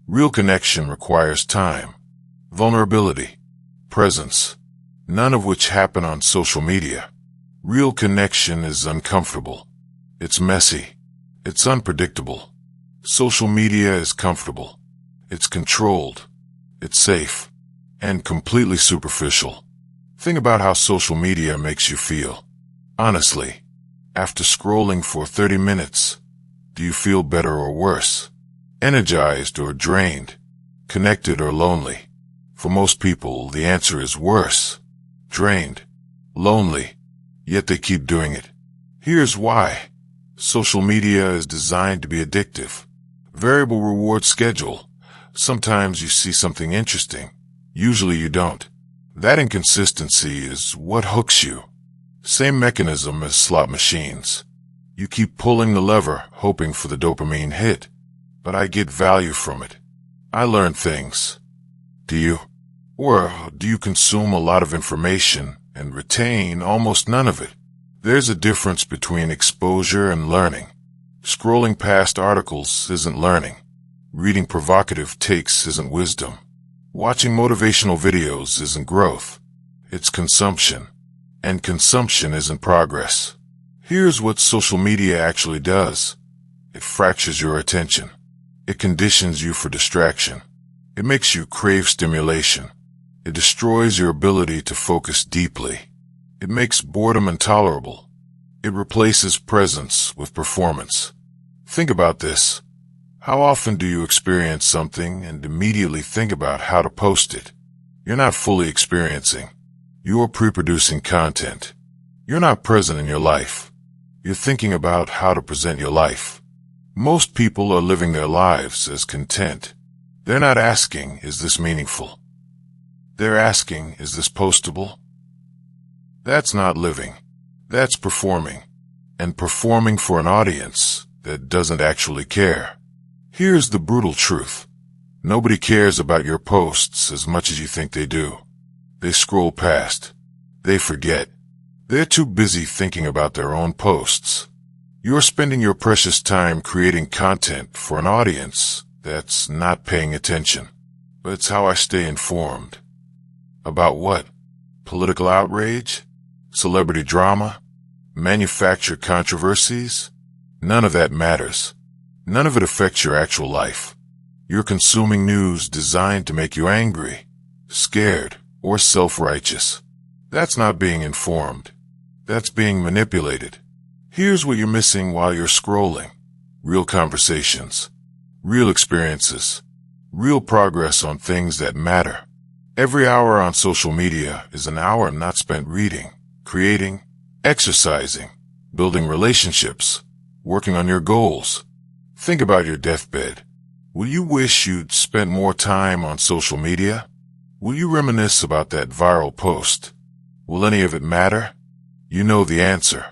Real connection requires time, vulnerability, presence, none of which happen on social media. Real connection is uncomfortable. It's messy. It's unpredictable. Social media is comfortable. It's controlled. It's safe. And completely superficial. Think about how social media makes you feel. Honestly, after scrolling for 30 minutes, do you feel better or worse? Energized or drained? Connected or lonely? For most people, the answer is worse. Drained. Lonely. Yet they keep doing it. Here's why. Social media is designed to be addictive. Variable reward schedule. Sometimes you see something interesting. Usually you don't. That inconsistency is what hooks you. Same mechanism as slot machines. You keep pulling the lever, hoping for the dopamine hit. But I get value from it. I learn things. Do you? Or do you consume a lot of information and retain almost none of it? There's a difference between exposure and learning. Scrolling past articles isn't learning. Reading provocative takes isn't wisdom. Watching motivational videos isn't growth. It's consumption. And consumption isn't progress. Here's what social media actually does. It fractures your attention. It conditions you for distraction. It makes you crave stimulation. It destroys your ability to focus deeply. It makes boredom intolerable. It replaces presence with performance. Think about this. How often do you experience something and immediately think about how to post it? You're not fully experiencing. You're pre-producing content. You're not present in your life. You're thinking about how to present your life. Most people are living their lives as content. They're not asking, is this meaningful? They're asking, is this postable? That's not living. That's performing. And performing for an audience that doesn't actually care. Here's the brutal truth. Nobody cares about your posts as much as you think they do. They scroll past. They forget. They're too busy thinking about their own posts. You're spending your precious time creating content for an audience that's not paying attention. But it's how I stay informed. About what? Political outrage? Celebrity drama? Manufactured controversies? None of that matters. None of it affects your actual life. You're consuming news designed to make you angry, scared, or self-righteous. That's not being informed. That's being manipulated. Here's what you're missing while you're scrolling. Real conversations. Real experiences. Real progress on things that matter. Every hour on social media is an hour not spent reading, creating, exercising, building relationships, working on your goals. Think about your deathbed. Will you wish you'd spent more time on social media? Will you reminisce about that viral post? Will any of it matter? You know the answer.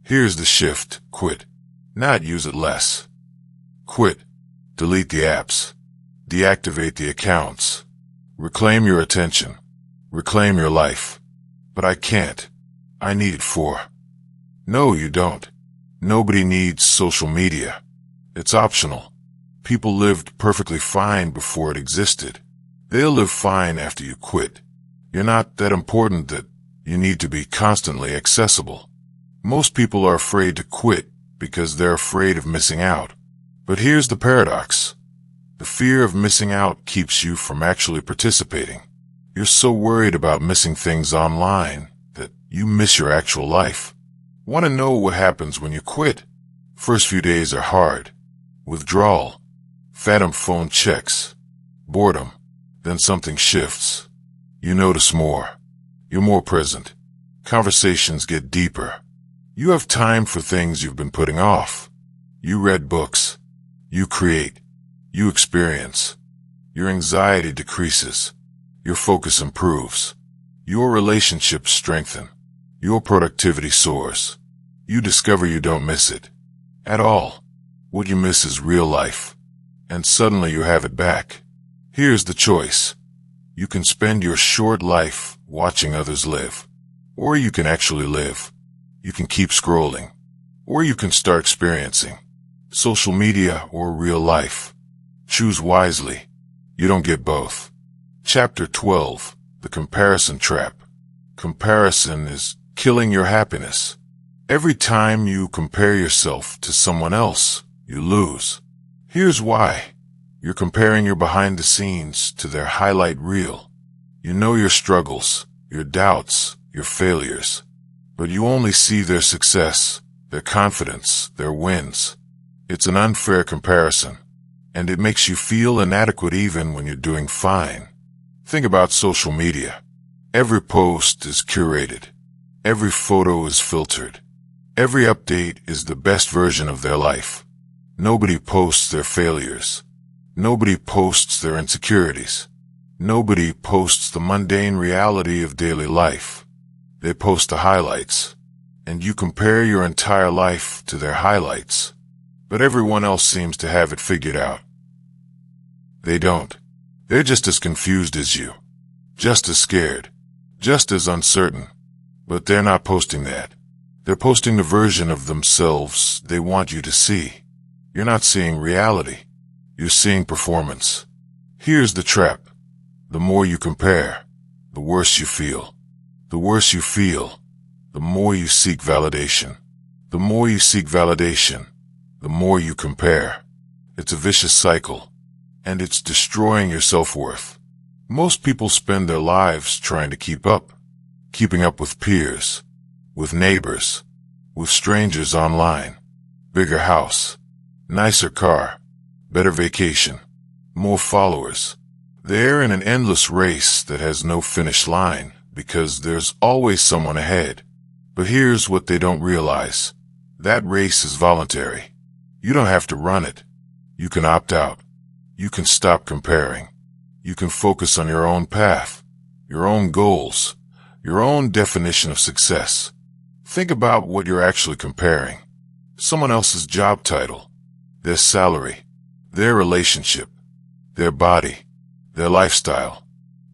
Here's the shift. Quit. Not use it less. Quit. Delete the apps. Deactivate the accounts. Reclaim your attention. Reclaim your life. But I can't. I need it for. No, you don't. Nobody needs social media. It's optional. People lived perfectly fine before it existed. They'll live fine after you quit. You're not that important that you need to be constantly accessible. Most people are afraid to quit because they're afraid of missing out. But here's the paradox. The fear of missing out keeps you from actually participating. You're so worried about missing things online that you miss your actual life. Want to know what happens when you quit? First few days are hard. Withdrawal, phantom phone checks, boredom. Then something shifts. You notice more. You're more present. Conversations get deeper. You have time for things you've been putting off. You read books. You create. You experience. Your anxiety decreases. Your focus improves. Your relationships strengthen. Your productivity soars. You discover you don't miss it at all. What you miss is real life. And suddenly you have it back. Here's the choice. You can spend your short life watching others live. Or you can actually live. You can keep scrolling. Or you can start experiencing. Social media or real life. Choose wisely. You don't get both. Chapter 12. The Comparison Trap. Comparison is killing your happiness. Every time you compare yourself to someone else, you lose. Here's why. You're comparing your behind the scenes to their highlight reel. You know your struggles, your doubts, your failures. But you only see their success, their confidence, their wins. It's an unfair comparison. And it makes you feel inadequate even when you're doing fine. Think about social media. Every post is curated. Every photo is filtered. Every update is the best version of their life. Nobody posts their failures. Nobody posts their insecurities. Nobody posts the mundane reality of daily life. They post the highlights. And you compare your entire life to their highlights. But everyone else seems to have it figured out. They don't. They're just as confused as you. Just as scared. Just as uncertain. But they're not posting that. They're posting the version of themselves they want you to see. You're not seeing reality. You're seeing performance. Here's the trap. The more you compare, the worse you feel. The worse you feel, the more you seek validation. The more you seek validation, the more you compare. It's a vicious cycle. And it's destroying your self-worth. Most people spend their lives trying to keep up. Keeping up with peers, with neighbors, with strangers online. Bigger house, nicer car, better vacation, more followers. They're in an endless race that has no finish line because there's always someone ahead. But here's what they don't realize. That race is voluntary. You don't have to run it. You can opt out. You can stop comparing. You can focus on your own path, your own goals, your own definition of success. Think about what you're actually comparing. Someone else's job title, their salary, their relationship, their body, their lifestyle.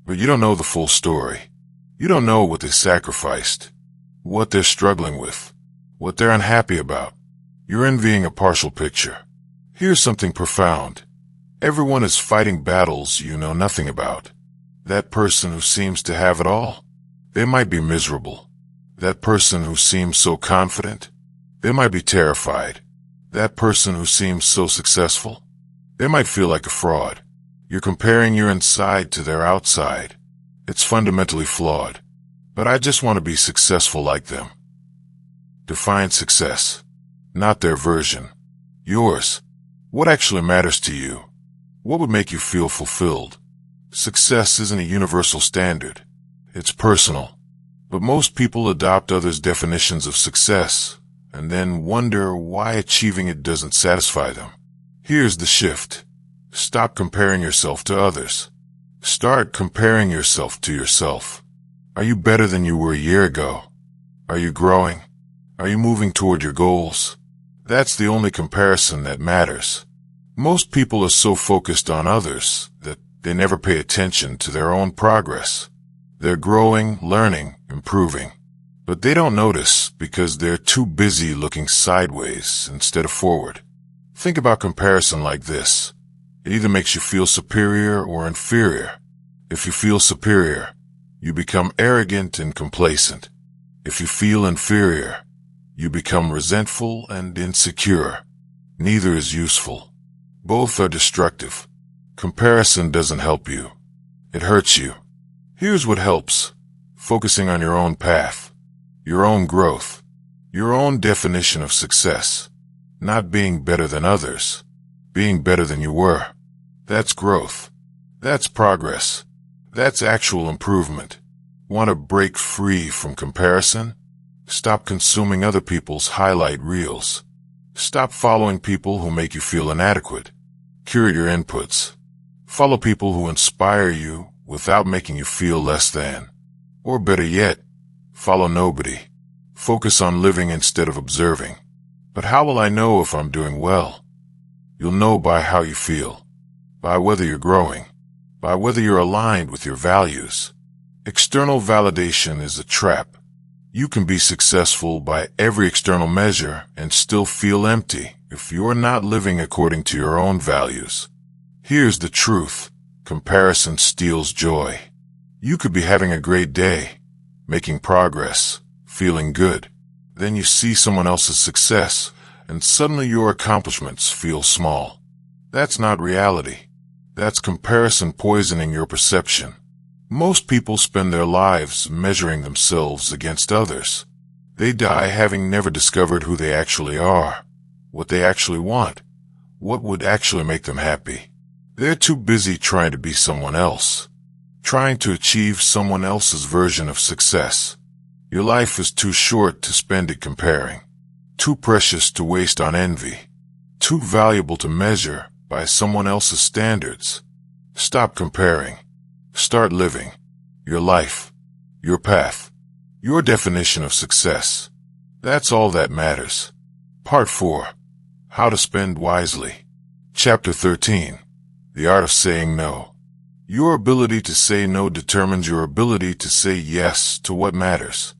But you don't know the full story. You don't know what they sacrificed, what they're struggling with, what they're unhappy about. You're envying a partial picture. Here's something profound. Everyone is fighting battles you know nothing about. That person who seems to have it all, they might be miserable. That person who seems so confident, they might be terrified. That person who seems so successful, they might feel like a fraud. You're comparing your inside to their outside. It's fundamentally flawed. But I just want to be successful like them. Define success, not their version. Yours. What actually matters to you? What would make you feel fulfilled? Success isn't a universal standard. It's personal. But most people adopt others' definitions of success and then wonder why achieving it doesn't satisfy them. Here's the shift. Stop comparing yourself to others. Start comparing yourself to yourself. Are you better than you were a year ago? Are you growing? Are you moving toward your goals? That's the only comparison that matters. Most people are so focused on others that they never pay attention to their own progress. They're growing, learning, improving. But they don't notice because they're too busy looking sideways instead of forward. Think about comparison like this. It either makes you feel superior or inferior. If you feel superior, you become arrogant and complacent. If you feel inferior, You become resentful and insecure. Neither is useful. Both are destructive. Comparison doesn't help you. It hurts you. Here's what helps. Focusing on your own path, your own growth, your own definition of success. Not being better than others. Being better than you were. That's growth. That's progress. That's actual improvement. Want to break free from comparison? Stop consuming other people's highlight reels. Stop following people who make you feel inadequate. Curate your inputs. Follow people who inspire you without making you feel less than. Or better yet, follow nobody. Focus on living instead of observing. But how will I know if I'm doing well? You'll know by how you feel. By whether you're growing. By whether you're aligned with your values. External validation is a trap. You can be successful by every external measure and still feel empty if you're not living according to your own values. Here's the truth. Comparison steals joy. You could be having a great day, making progress, feeling good. Then you see someone else's success, and suddenly your accomplishments feel small. That's not reality. That's comparison poisoning your perception. Most people spend their lives measuring themselves against others. They die having never discovered who they actually are, what they actually want, what would actually make them happy. They're too busy trying to be someone else, trying to achieve someone else's version of success. Your life is too short to spend it comparing, too precious to waste on envy, too valuable to measure by someone else's standards. Stop comparing. Start living. Your life. Your path. Your definition of success. That's all that matters. Part 4. How to Spend Wisely. Chapter 13. The Art of Saying No. Your ability to say no determines your ability to say yes to what matters.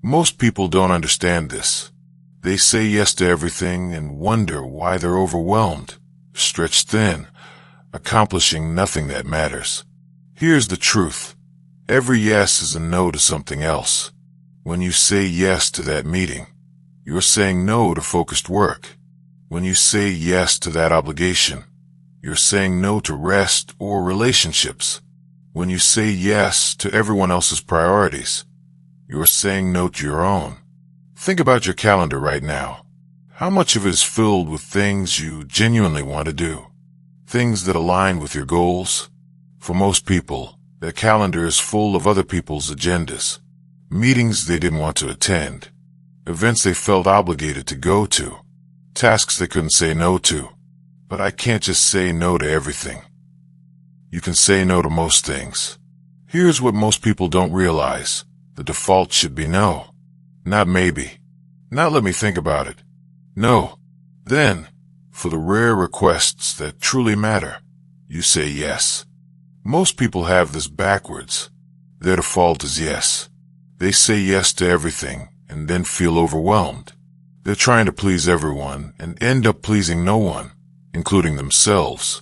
Most people don't understand this. They say yes to everything and wonder why they're overwhelmed, stretched thin, accomplishing nothing that matters. Here's the truth. Every yes is a no to something else. When you say yes to that meeting, you're saying no to focused work. When you say yes to that obligation, you're saying no to rest or relationships. When you say yes to everyone else's priorities, you're saying no to your own. Think about your calendar right now. How much of it is filled with things you genuinely want to do? Things that align with your goals? For most people, their calendar is full of other people's agendas. Meetings they didn't want to attend. Events they felt obligated to go to. Tasks they couldn't say no to. But I can't just say no to everything. You can say no to most things. Here's what most people don't realize. The default should be no. Not maybe. Not let me think about it. No. Then, for the rare requests that truly matter, you say yes. Most people have this backwards. Their default is yes. They say yes to everything and then feel overwhelmed. They're trying to please everyone and end up pleasing no one, including themselves.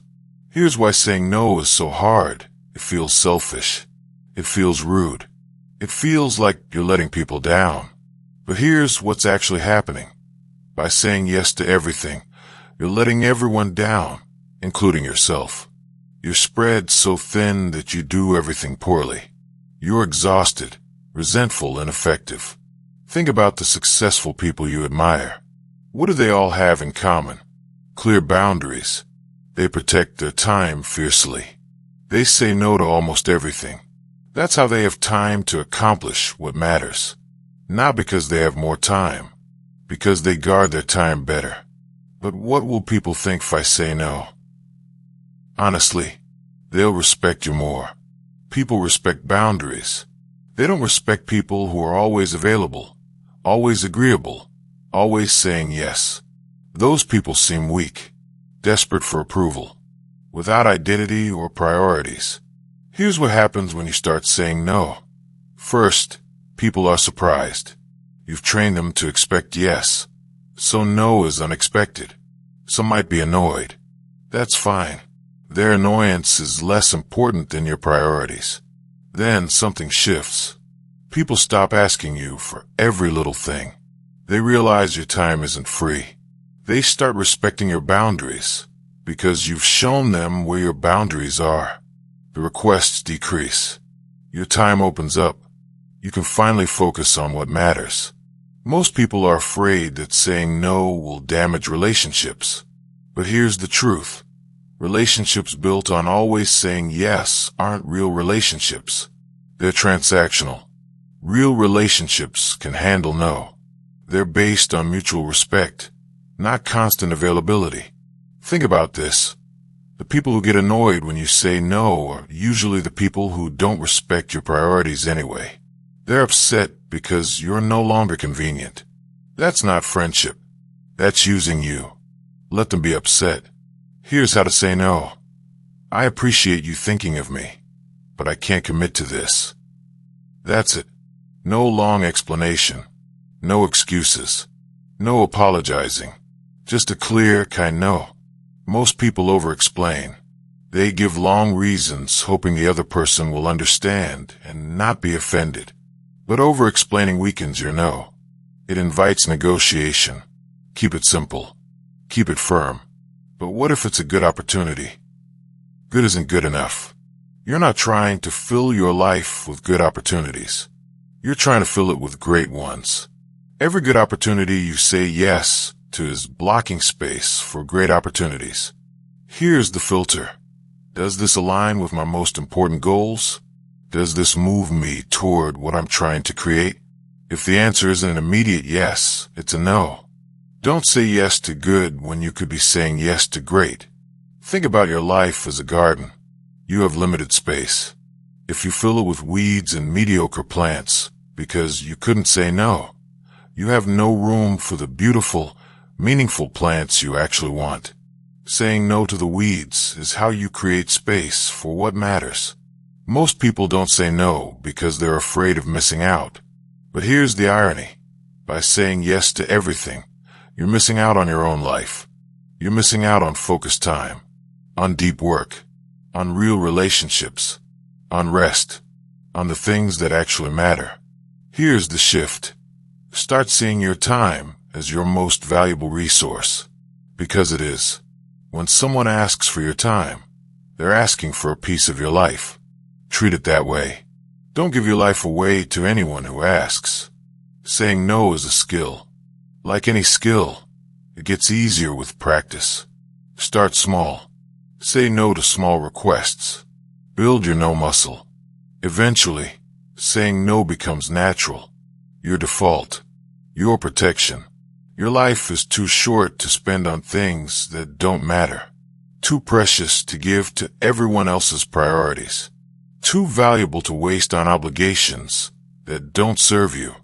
Here's why saying no is so hard. It feels selfish. It feels rude. It feels like you're letting people down. But here's what's actually happening. By saying yes to everything, you're letting everyone down, including yourself. You're spread so thin that you do everything poorly. You're exhausted, resentful, and ineffective. Think about the successful people you admire. What do they all have in common? Clear boundaries. They protect their time fiercely. They say no to almost everything. That's how they have time to accomplish what matters. Not because they have more time, because they guard their time better. But what will people think if I say no? Honestly, they'll respect you more. People respect boundaries. They don't respect people who are always available, always agreeable, always saying yes. Those people seem weak, desperate for approval, without identity or priorities. Here's what happens when you start saying no. First, people are surprised. You've trained them to expect yes, so no is unexpected. Some might be annoyed. That's fine. Their annoyance is less important than your priorities. Then something shifts. People stop asking you for every little thing. They realize your time isn't free. They start respecting your boundaries because you've shown them where your boundaries are. The requests decrease. Your time opens up. You can finally focus on what matters. Most people are afraid that saying no will damage relationships. But here's the truth. Relationships built on always saying yes aren't real relationships. They're transactional. Real relationships can handle no. They're based on mutual respect, not constant availability. Think about this. The people who get annoyed when you say no are usually the people who don't respect your priorities anyway. They're upset because you're no longer convenient. That's not friendship. That's using you. Let them be upset. Here's how to say no. I appreciate you thinking of me, but I can't commit to this. That's it. No long explanation. No excuses. No apologizing. Just a clear, kind no. Most people over-explain. They give long reasons, hoping the other person will understand and not be offended. But over-explaining weakens your no. It invites negotiation. Keep it simple. Keep it firm. But what if it's a good opportunity? Good isn't good enough. You're not trying to fill your life with good opportunities. You're trying to fill it with great ones. Every good opportunity you say yes to is blocking space for great opportunities. Here's the filter. Does this align with my most important goals? Does this move me toward what I'm trying to create? If the answer isn't an immediate yes, it's a no. Don't say yes to good when you could be saying yes to great. Think about your life as a garden. You have limited space. If you fill it with weeds and mediocre plants because you couldn't say no, you have no room for the beautiful, meaningful plants you actually want. Saying no to the weeds is how you create space for what matters. Most people don't say no because they're afraid of missing out. But here's the irony. By saying yes to everything, you're missing out on your own life. You're missing out on focused time, on deep work, on real relationships, on rest, on the things that actually matter. Here's the shift. Start seeing your time as your most valuable resource. Because it is. When someone asks for your time, they're asking for a piece of your life. Treat it that way. Don't give your life away to anyone who asks. Saying no is a skill. Like any skill, it gets easier with practice. Start small. Say no to small requests. Build your no muscle. Eventually, saying no becomes natural. Your default. Your protection. Your life is too short to spend on things that don't matter. Too precious to give to everyone else's priorities. Too valuable to waste on obligations that don't serve you.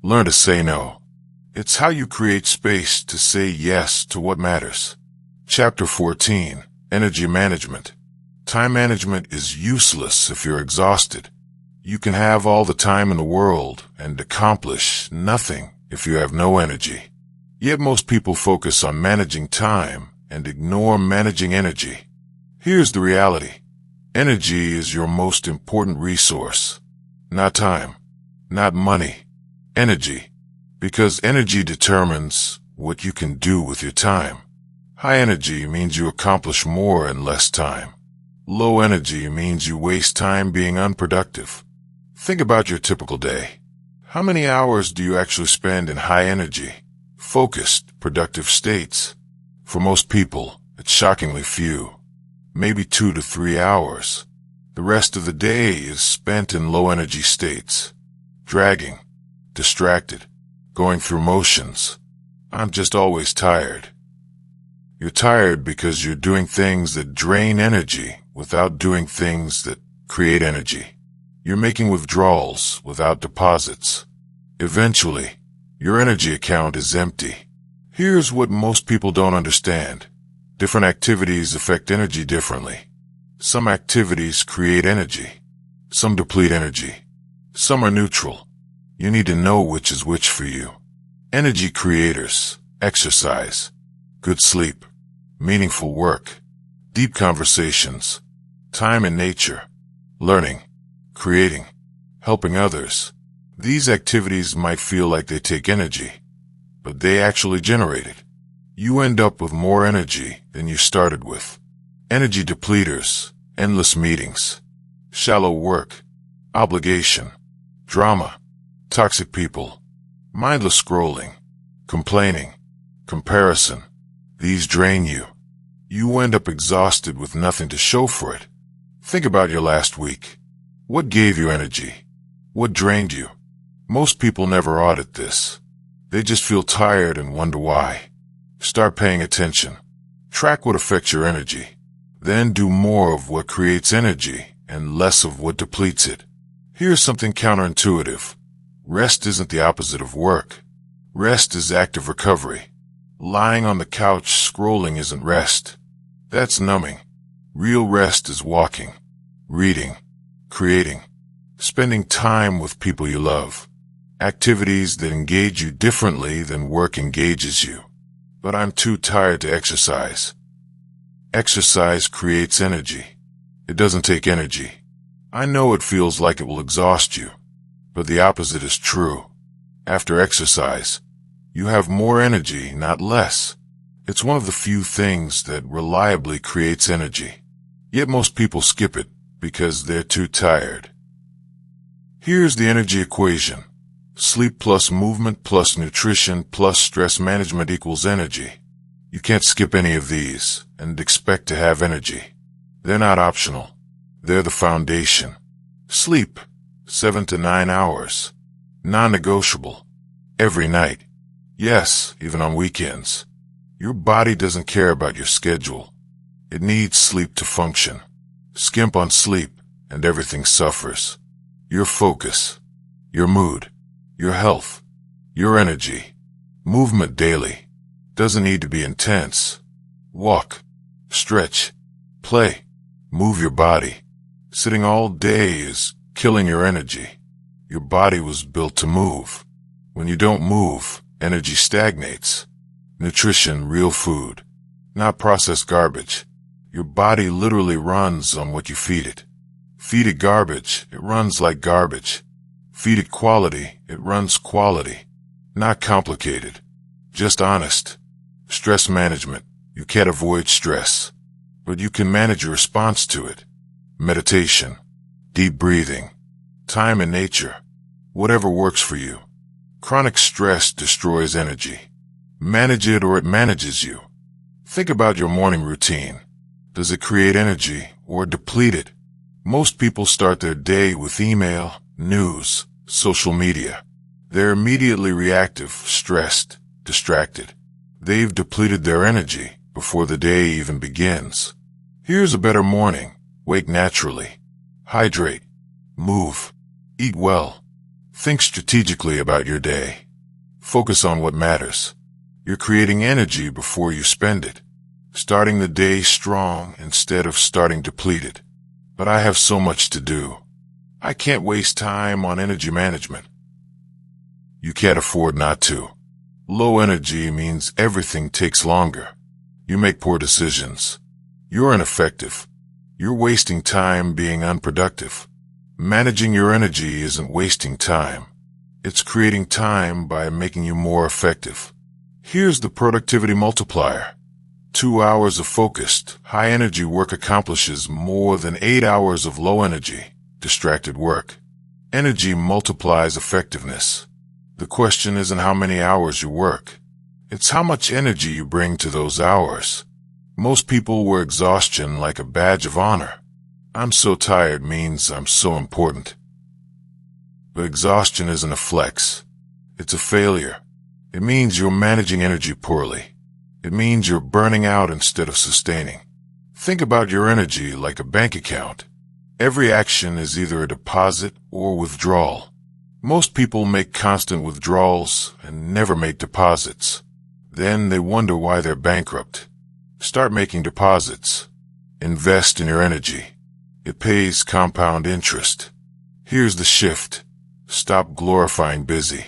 Learn to say no. It's how you create space to say yes to what matters. Chapter 14. Energy Management. Time management is useless if you're exhausted. You can have all the time in the world and accomplish nothing if you have no energy. Yet most people focus on managing time and ignore managing energy. Here's the reality. Energy is your most important resource. Not time. Not money. Energy. Because energy determines what you can do with your time. High energy means you accomplish more in less time. Low energy means you waste time being unproductive. Think about your typical day. How many hours do you actually spend in high energy, focused, productive states? For most people, it's shockingly few. Maybe 2 to 3 hours. The rest of the day is spent in low-energy states. Dragging, distracted, going through motions. I'm just always tired. You're tired because you're doing things that drain energy without doing things that create energy. You're making withdrawals without deposits. Eventually, your energy account is empty. Here's what most people don't understand. Different activities affect energy differently. Some activities create energy. Some deplete energy. Some are neutral. You need to know which is which for you. Energy creators, exercise, good sleep, meaningful work, deep conversations, time in nature, learning, creating, helping others. These activities might feel like they take energy, but they actually generate it. You end up with more energy than you started with. Energy depleters, endless meetings, shallow work, obligation, drama, toxic people, mindless scrolling, complaining, comparison. These drain you. You end up exhausted with nothing to show for it. Think about your last week. What gave you energy? What drained you? Most people never audit this. They just feel tired and wonder why. Start paying attention. Track what affects your energy. Then do more of what creates energy and less of what depletes it. Here's something counterintuitive. Rest isn't the opposite of work. Rest is active recovery. Lying on the couch scrolling isn't rest. That's numbing. Real rest is walking, reading, creating, spending time with people you love. Activities that engage you differently than work engages you. But I'm too tired to exercise. Exercise creates energy. It doesn't take energy. I know it feels like it will exhaust you, but the opposite is true. After exercise, you have more energy, not less. It's one of the few things that reliably creates energy. Yet most people skip it because they're too tired. Here's the energy equation. Sleep plus movement plus nutrition plus stress management equals energy. You can't skip any of these and expect to have energy. They're not optional. They're the foundation. Sleep, 7 to 9 hours. Non-negotiable. Every night. Yes, even on weekends. Your body doesn't care about your schedule. It needs sleep to function. Skimp on sleep and everything suffers. Your focus, your mood, your health, your energy. Movement daily. Doesn't need to be intense. Walk, stretch, play, move your body. Sitting all day is killing your energy. Your body was built to move. When you don't move, energy stagnates. Nutrition, real food, not processed garbage. Your body literally runs on what you feed it. Feed it garbage, it runs like garbage. Feed it quality, it runs quality. Not complicated, just honest. Stress management. You can't avoid stress, but you can manage your response to it. Meditation, deep breathing, time in nature, whatever works for you. Chronic stress destroys energy. Manage it or it manages you. Think about your morning routine. Does it create energy or deplete it? Most people start their day with email, news, social media. They're immediately reactive, stressed, distracted. They've depleted their energy before the day even begins. Here's a better morning. Wake naturally. Hydrate. Move. Eat well. Think strategically about your day. Focus on what matters. You're creating energy before you spend it. Starting the day strong instead of starting depleted. But I have so much to do. I can't waste time on energy management. You can't afford not to. Low energy means everything takes longer. You make poor decisions. You're ineffective. You're wasting time being unproductive. Managing your energy isn't wasting time. It's creating time by making you more effective. Here's the productivity multiplier. 2 hours of focused, high-energy work accomplishes more than 8 hours of low-energy, distracted work. Energy multiplies effectiveness. The question isn't how many hours you work. It's how much energy you bring to those hours. Most people wear exhaustion like a badge of honor. I'm so tired means I'm so important. But exhaustion isn't a flex. It's a failure. It means you're managing energy poorly. It means you're burning out instead of sustaining. Think about your energy like a bank account. Every action is either a deposit or withdrawal. Most people make constant withdrawals and never make deposits. Then they wonder why they're bankrupt. Start making deposits. Invest in your energy. It pays compound interest. Here's the shift. Stop glorifying busy.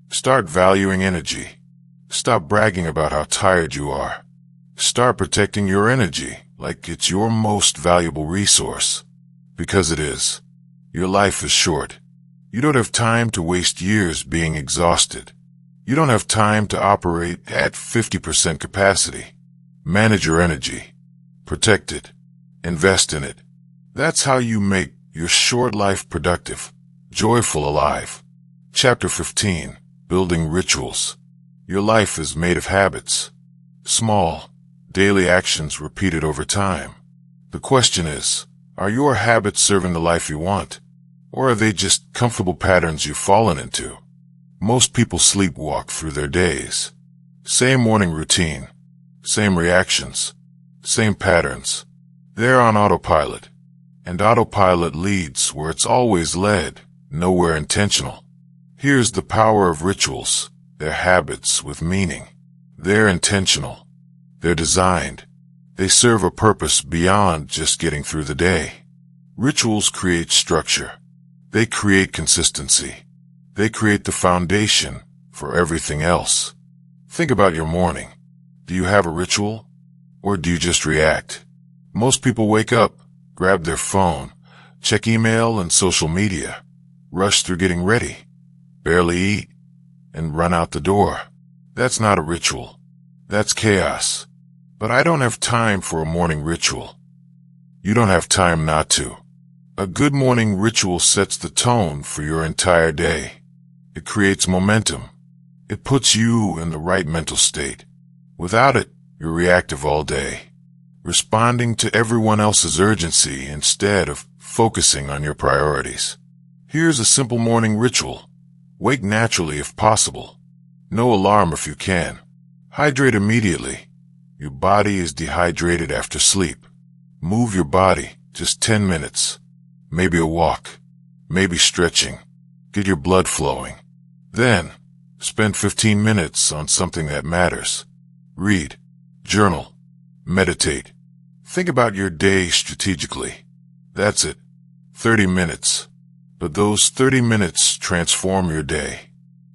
Start valuing energy. Stop bragging about how tired you are. Start protecting your energy like it's your most valuable resource. Because it is. Your life is short. You don't have time to waste years being exhausted. You don't have time to operate at 50% capacity. Manage your energy. Protect it. Invest in it. That's how you make your short life productive, joyful, alive. Chapter 15. Building Rituals. Your life is made of habits. Small, daily actions repeated over time. The question is, are your habits serving the life you want? Or are they just comfortable patterns you've fallen into? Most people sleepwalk through their days. Same morning routine. Same reactions. Same patterns. They're on autopilot. And autopilot leads where it's always led, nowhere intentional. Here's the power of rituals. They're habits with meaning. They're intentional. They're designed. They serve a purpose beyond just getting through the day. Rituals create structure. They create consistency. They create the foundation for everything else. Think about your morning. Do you have a ritual? Or do you just react? Most people wake up, grab their phone, check email and social media, rush through getting ready, barely eat, and run out the door. That's not a ritual. That's chaos. But I don't have time for a morning ritual. You don't have time not to. A good morning ritual sets the tone for your entire day. It creates momentum. It puts you in the right mental state. Without it, you're reactive all day, responding to everyone else's urgency instead of focusing on your priorities. Here's a simple morning ritual. Wake naturally if possible. No alarm if you can. Hydrate immediately. Your body is dehydrated after sleep. Move your body, just 10 minutes. Maybe a walk. Maybe stretching. Get your blood flowing. Then, spend 15 minutes on something that matters. Read, journal, meditate. Think about your day strategically. That's it. 30 minutes. But those 30 minutes transform your day.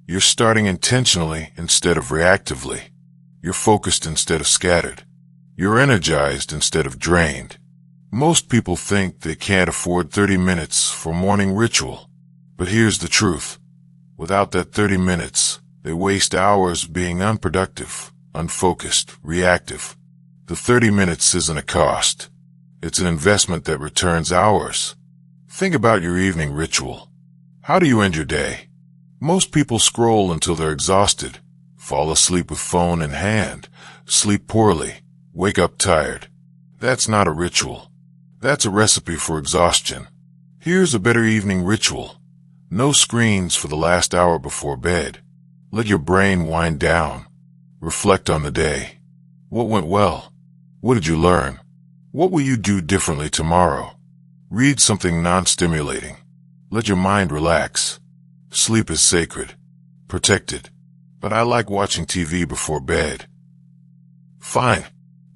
You're starting intentionally instead of reactively. You're focused instead of scattered. You're energized instead of drained. Most people think they can't afford 30 minutes for morning ritual. But here's the truth. Without that 30 minutes, they waste hours being unproductive, unfocused, reactive. The 30 minutes isn't a cost. It's an investment that returns hours. Think about your evening ritual. How do you end your day? Most people scroll until they're exhausted, fall asleep with phone in hand, sleep poorly, wake up tired. That's not a ritual. That's a recipe for exhaustion. Here's a better evening ritual. No screens for the last hour before bed. Let your brain wind down. Reflect on the day. What went well? What did you learn? What will you do differently tomorrow? Read something non-stimulating. Let your mind relax. Sleep is sacred. Protect it. But I like watching TV before bed. Fine,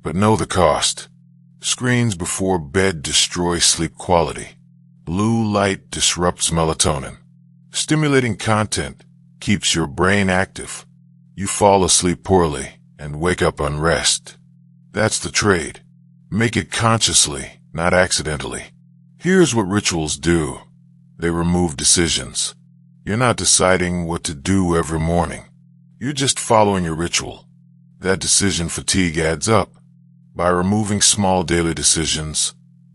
but know the cost. Screens before bed destroy sleep quality. Blue light disrupts melatonin. Stimulating content keeps your brain active. You fall asleep poorly and wake up unrest. That's the trade. Make it consciously, not accidentally. Here's what rituals do. They remove decisions. You're not deciding what to do every morning. You're just following your ritual. That decision fatigue adds up. By removing small daily decisions,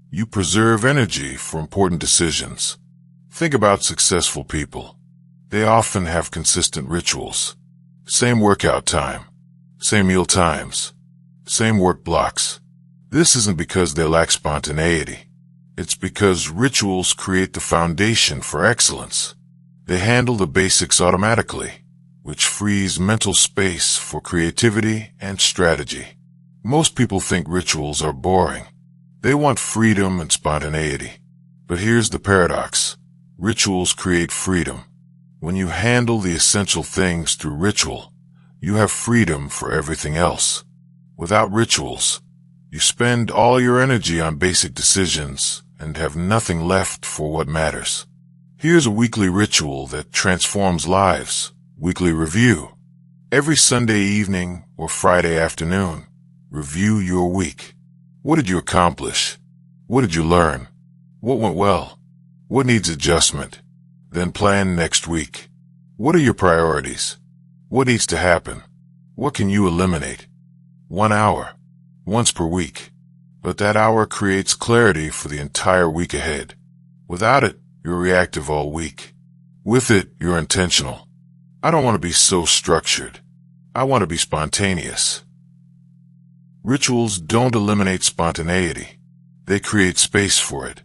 you preserve energy for important decisions. Think about successful people. They often have consistent rituals. Same workout time. Same meal times. Same work blocks. This isn't because they lack spontaneity. It's because rituals create the foundation for excellence. They handle the basics automatically, which frees mental space for creativity and strategy. Most people think rituals are boring. They want freedom and spontaneity. But here's the paradox. Rituals create freedom. When you handle the essential things through ritual, you have freedom for everything else. Without rituals, you spend all your energy on basic decisions and have nothing left for what matters. Here's a weekly ritual that transforms lives. Weekly review. Every Sunday evening or Friday afternoon, review your week. What did you accomplish? What did you learn? What went well? What needs adjustment? Then plan next week. What are your priorities? What needs to happen? What can you eliminate? 1 hour, once per week. But that hour creates clarity for the entire week ahead. Without it, you're reactive all week. With it, you're intentional. I don't want to be so structured. I want to be spontaneous. Rituals don't eliminate spontaneity. They create space for it.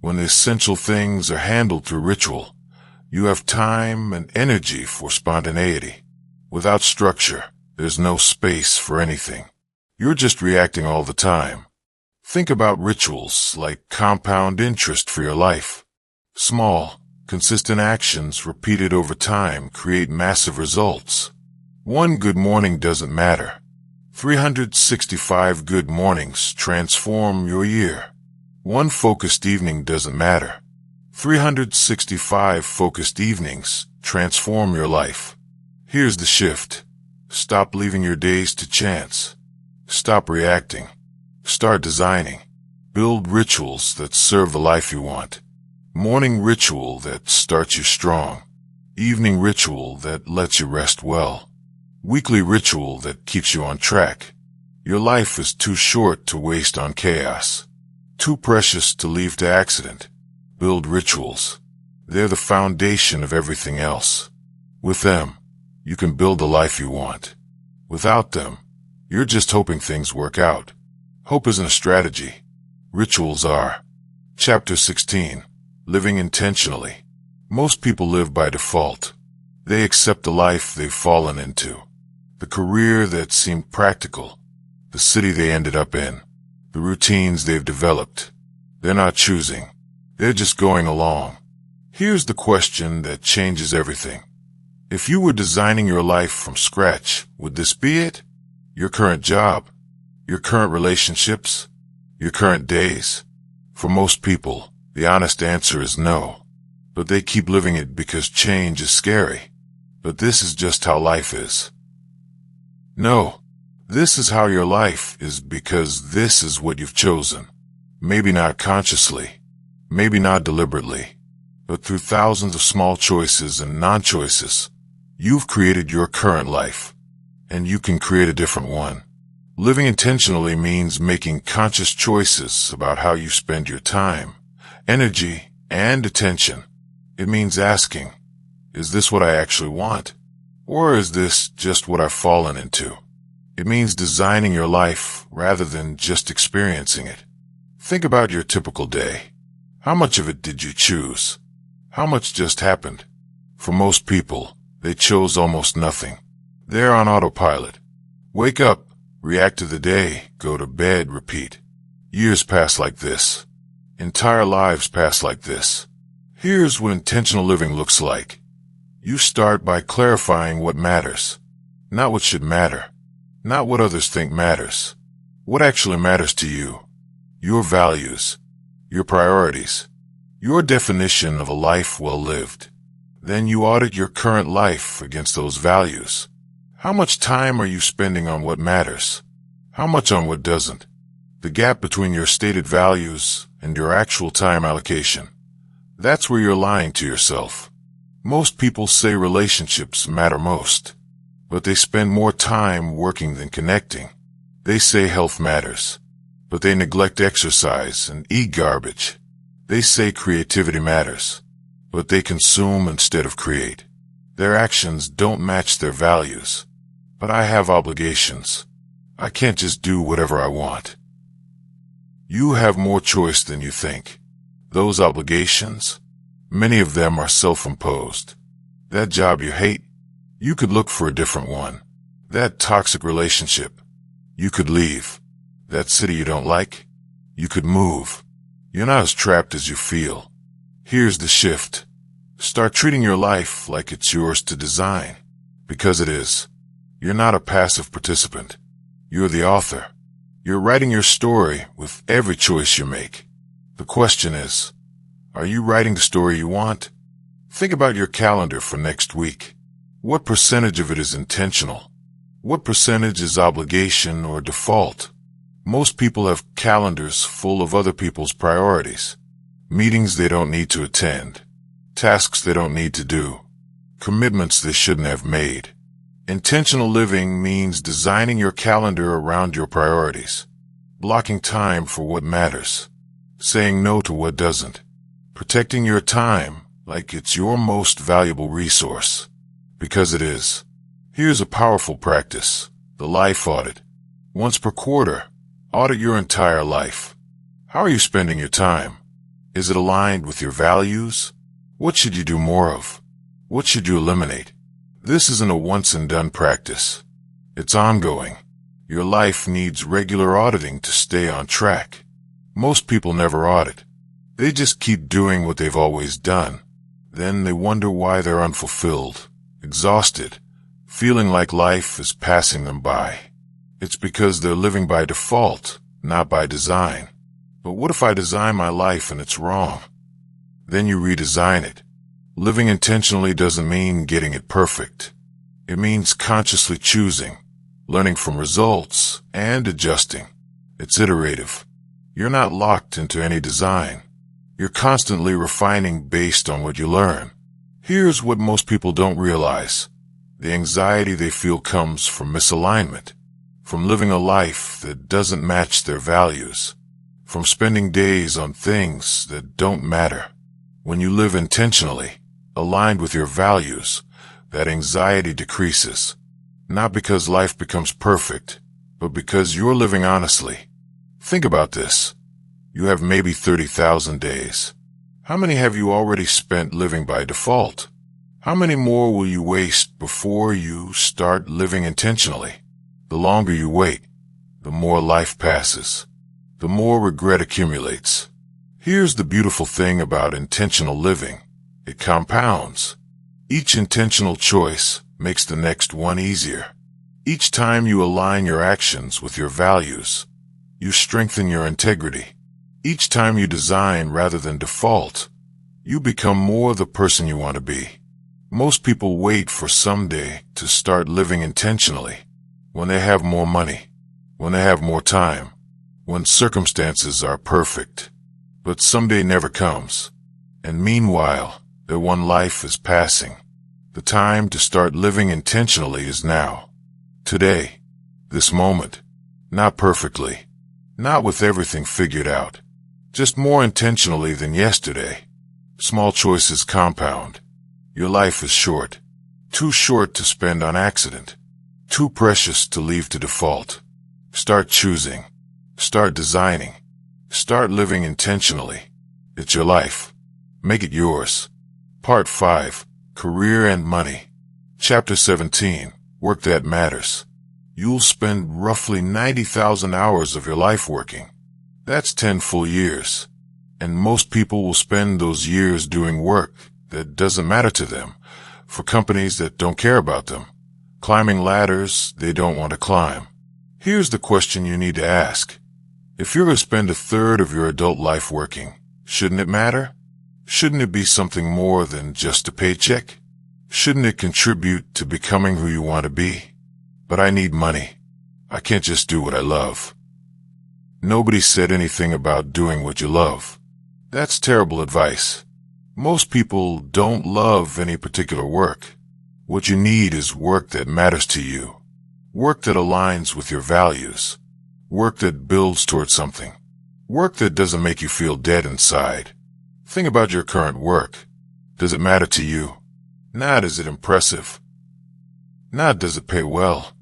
When the essential things are handled through ritual, you have time and energy for spontaneity. Without structure, there's no space for anything. You're just reacting all the time. Think about rituals like compound interest for your life. Small, consistent actions repeated over time create massive results. One good morning doesn't matter. 365 good mornings transform your year. One focused evening doesn't matter. 365 focused evenings transform your life. Here's the shift. Stop leaving your days to chance. Stop reacting. Start designing. Build rituals that serve the life you want. Morning ritual that starts you strong. Evening ritual that lets you rest well. Weekly ritual that keeps you on track. Your life is too short to waste on chaos. Too precious to leave to accident. Build rituals. They're the foundation of everything else. With them, you can build the life you want. Without them, you're just hoping things work out. Hope isn't a strategy. Rituals are. Chapter 16. Living intentionally. Most people live by default. They accept the life they've fallen into. The career that seemed practical. The city they ended up in. The routines they've developed. They're not choosing. They're just going along. Here's the question that changes everything. If you were designing your life from scratch, would this be it? Your current job? Your current relationships? Your current days? For most people, the honest answer is no. But they keep living it because change is scary. But this is just how life is. No, this is how your life is because this is what you've chosen. Maybe not consciously, maybe not deliberately, but through thousands of small choices and non-choices, you've created your current life, and you can create a different one. Living intentionally means making conscious choices about how you spend your time, energy, and attention. It means asking, is this what I actually want? Or is this just what I've fallen into? It means designing your life rather than just experiencing it. Think about your typical day. How much of it did you choose? How much just happened? For most people, they chose almost nothing. They're on autopilot. Wake up. React to the day, go to bed, repeat. Years pass like this. Entire lives pass like this. Here's what intentional living looks like. You start by clarifying what matters. Not what should matter. Not what others think matters. What actually matters to you. Your values. Your priorities. Your definition of a life well lived. Then you audit your current life against those values. How much time are you spending on what matters? How much on what doesn't? The gap between your stated values and your actual time allocation. That's where you're lying to yourself. Most people say relationships matter most, but they spend more time working than connecting. They say health matters, but they neglect exercise and eat garbage. They say creativity matters, but they consume instead of create. Their actions don't match their values. But I have obligations. I can't just do whatever I want. You have more choice than you think. Those obligations, many of them are self-imposed. That job you hate, you could look for a different one. That toxic relationship, you could leave. That city you don't like, you could move. You're not as trapped as you feel. Here's the shift. Start treating your life like it's yours to design. Because it is. You're not a passive participant. You're the author. You're writing your story with every choice you make. The question is, are you writing the story you want? Think about your calendar for next week. What percentage of it is intentional? What percentage is obligation or default? Most people have calendars full of other people's priorities. Meetings they don't need to attend. Tasks they don't need to do. Commitments they shouldn't have made. Intentional living means designing your calendar around your priorities, blocking time for what matters, saying no to what doesn't, protecting your time like it's your most valuable resource, because it is. Here's a powerful practice, the life audit. Once per quarter, audit your entire life. How are you spending your time? Is it aligned with your values? What should you do more of? What should you eliminate? This isn't a once-and-done practice. It's ongoing. Your life needs regular auditing to stay on track. Most people never audit. They just keep doing what they've always done. Then they wonder why they're unfulfilled, exhausted, feeling like life is passing them by. It's because they're living by default, not by design. But what if I design my life and it's wrong? Then you redesign it. Living intentionally doesn't mean getting it perfect. It means consciously choosing, learning from results, and adjusting. It's iterative. You're not locked into any design. You're constantly refining based on what you learn. Here's what most people don't realize. The anxiety they feel comes from misalignment, from living a life that doesn't match their values, from spending days on things that don't matter. When you live intentionally, aligned with your values, that anxiety decreases. Not because life becomes perfect, but because you're living honestly. Think about this. You have maybe 30,000 days. How many have you already spent living by default? How many more will you waste before you start living intentionally? The longer you wait, the more life passes. The more regret accumulates. Here's the beautiful thing about intentional living. It compounds. Each intentional choice makes the next one easier. Each time you align your actions with your values, you strengthen your integrity. Each time you design rather than default, you become more the person you want to be. Most people wait for someday to start living intentionally, when they have more money, when they have more time, when circumstances are perfect. But someday never comes. And meanwhile, their one life is passing. The time to start living intentionally is now. Today. This moment. Not perfectly. Not with everything figured out. Just more intentionally than yesterday. Small choices compound. Your life is short. Too short to spend on accident. Too precious to leave to default. Start choosing. Start designing. Start living intentionally. It's your life. Make it yours. Part 5. Career and Money. Chapter 17. Work that matters. You'll spend roughly 90,000 hours of your life working. That's 10 full years. And most people will spend those years doing work that doesn't matter to them, for companies that don't care about them, climbing ladders they don't want to climb. Here's the question you need to ask. If you're going to spend a third of your adult life working, shouldn't it matter? Shouldn't it be something more than just a paycheck? Shouldn't it contribute to becoming who you want to be? But I need money. I can't just do what I love. Nobody said anything about doing what you love. That's terrible advice. Most people don't love any particular work. What you need is work that matters to you. Work that aligns with your values. Work that builds towards something. Work that doesn't make you feel dead inside. Think about your current work. Does it matter to you? Not is it impressive. Not does it pay well.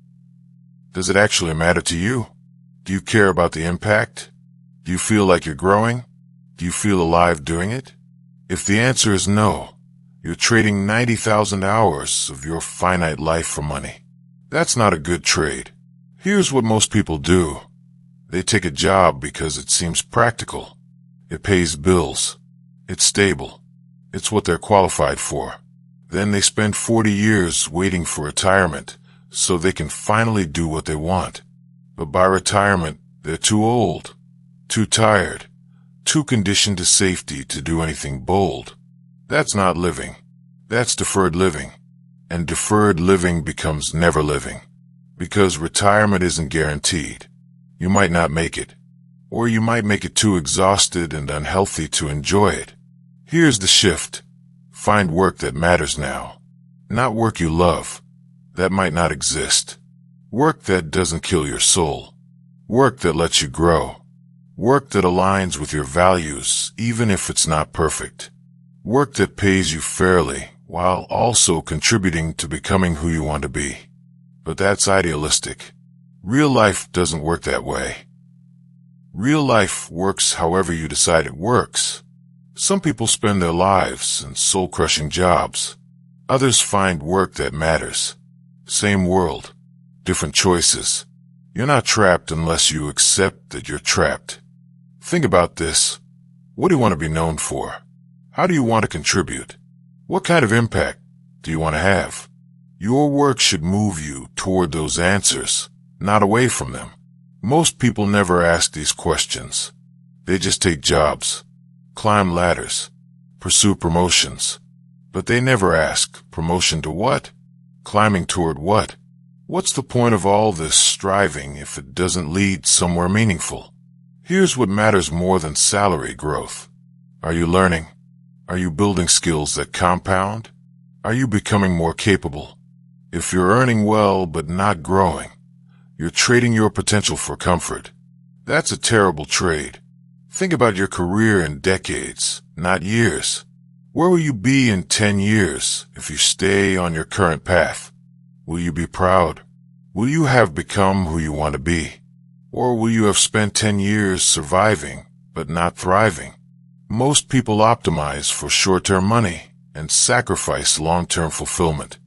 Does it actually matter to you? Do you care about the impact? Do you feel like you're growing? Do you feel alive doing it? If the answer is no, you're trading 90,000 hours of your finite life for money. That's not a good trade. Here's what most people do. They take a job because it seems practical. It pays bills. It's stable. It's what they're qualified for. Then they spend 40 years waiting for retirement so they can finally do what they want. But by retirement, they're too old, too tired, too conditioned to safety to do anything bold. That's not living. That's deferred living. And deferred living becomes never living. Because retirement isn't guaranteed. You might not make it. Or you might make it too exhausted and unhealthy to enjoy it. Here's the shift. Find work that matters now. Not work you love. that might not exist. Work that doesn't kill your soul. Work that lets you grow. Work that aligns with your values, even if it's not perfect. Work that pays you fairly, while also contributing to becoming who you want to be. But that's idealistic. Real life doesn't work that way. Real life works however you decide it works. Some people spend their lives in soul-crushing jobs. Others find work that matters. Same world, different choices. You're not trapped unless you accept that you're trapped. Think about this. What do you want to be known for? How do you want to contribute? What kind of impact do you want to have? Your work should move you toward those answers, not away from them. Most people never ask these questions. They just take jobs, climb ladders, pursue promotions. But they never ask, promotion to what? Climbing toward what? What's the point of all this striving if it doesn't lead somewhere meaningful? Here's what matters more than salary growth. Are you learning? Are you building skills that compound? Are you becoming more capable? If you're earning well but not growing, you're trading your potential for comfort. That's a terrible trade. Think about your career in decades, not years. Where will you be in 10 years if you stay on your current path? Will you be proud? Will you have become who you want to be? Or will you have spent 10 years surviving but not thriving? Most people optimize for short-term money and sacrifice long-term fulfillment.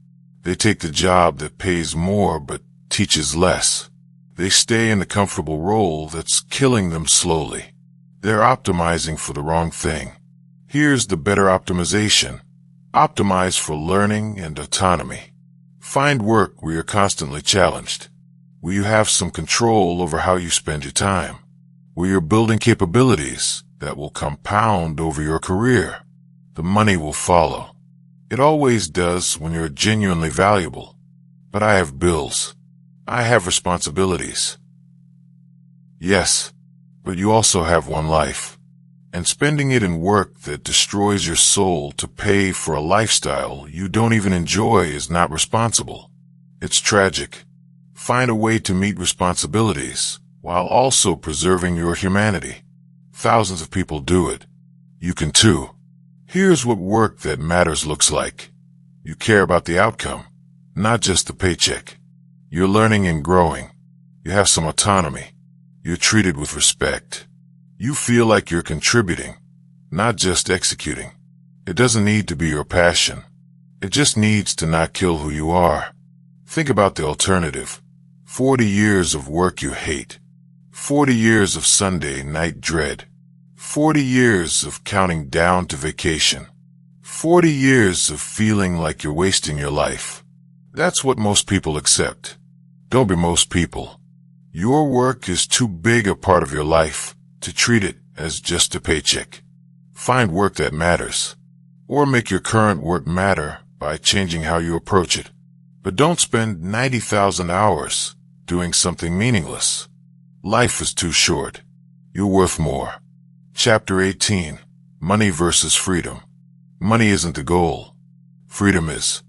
They take the job that pays more but teaches less. They stay in the comfortable role that's killing them slowly. They're optimizing for the wrong thing. Here's the better optimization. Optimize for learning and autonomy. Find work where you're constantly challenged, where you have some control over how you spend your time, where you're building capabilities that will compound over your career. The money will follow. It always does when you're genuinely valuable. But I have bills. I have responsibilities. Yes, but you also have one life. And spending it in work that destroys your soul to pay for a lifestyle you don't even enjoy is not responsible. It's tragic. Find a way to meet responsibilities while also preserving your humanity. Thousands of people do it. You can too. Here's what work that matters looks like. You care about the outcome, not just the paycheck. You're learning and growing. You have some autonomy. You're treated with respect. You feel like you're contributing, not just executing. It doesn't need to be your passion. It just needs to not kill who you are. Think about the alternative. 40 years of work you hate. 40 years of Sunday night dread. 40 years of counting down to vacation. 40 years of feeling like you're wasting your life. That's what most people accept. Don't be most people. Your work is too big a part of your life to treat it as just a paycheck. Find work that matters. Or make your current work matter by changing how you approach it. But don't spend 90,000 hours doing something meaningless. Life is too short. You're worth more. Chapter 18. Money versus freedom. Money isn't the goal. Freedom is.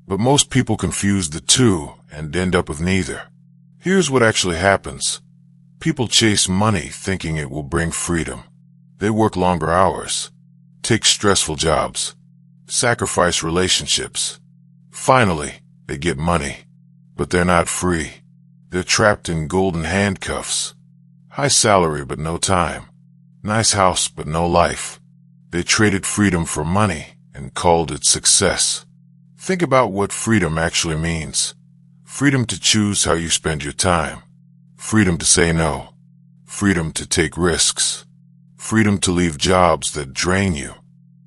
But most people confuse the two and end up with neither. Here's what actually happens. People chase money thinking it will bring freedom. They work longer hours, take stressful jobs, sacrifice relationships. Finally, they get money. But they're not free. They're trapped in golden handcuffs. High salary but no time. Nice house but no life. They traded freedom for money and called it success. Think about what freedom actually means. Freedom to choose how you spend your time. Freedom to say no. Freedom to take risks. Freedom to leave jobs that drain you.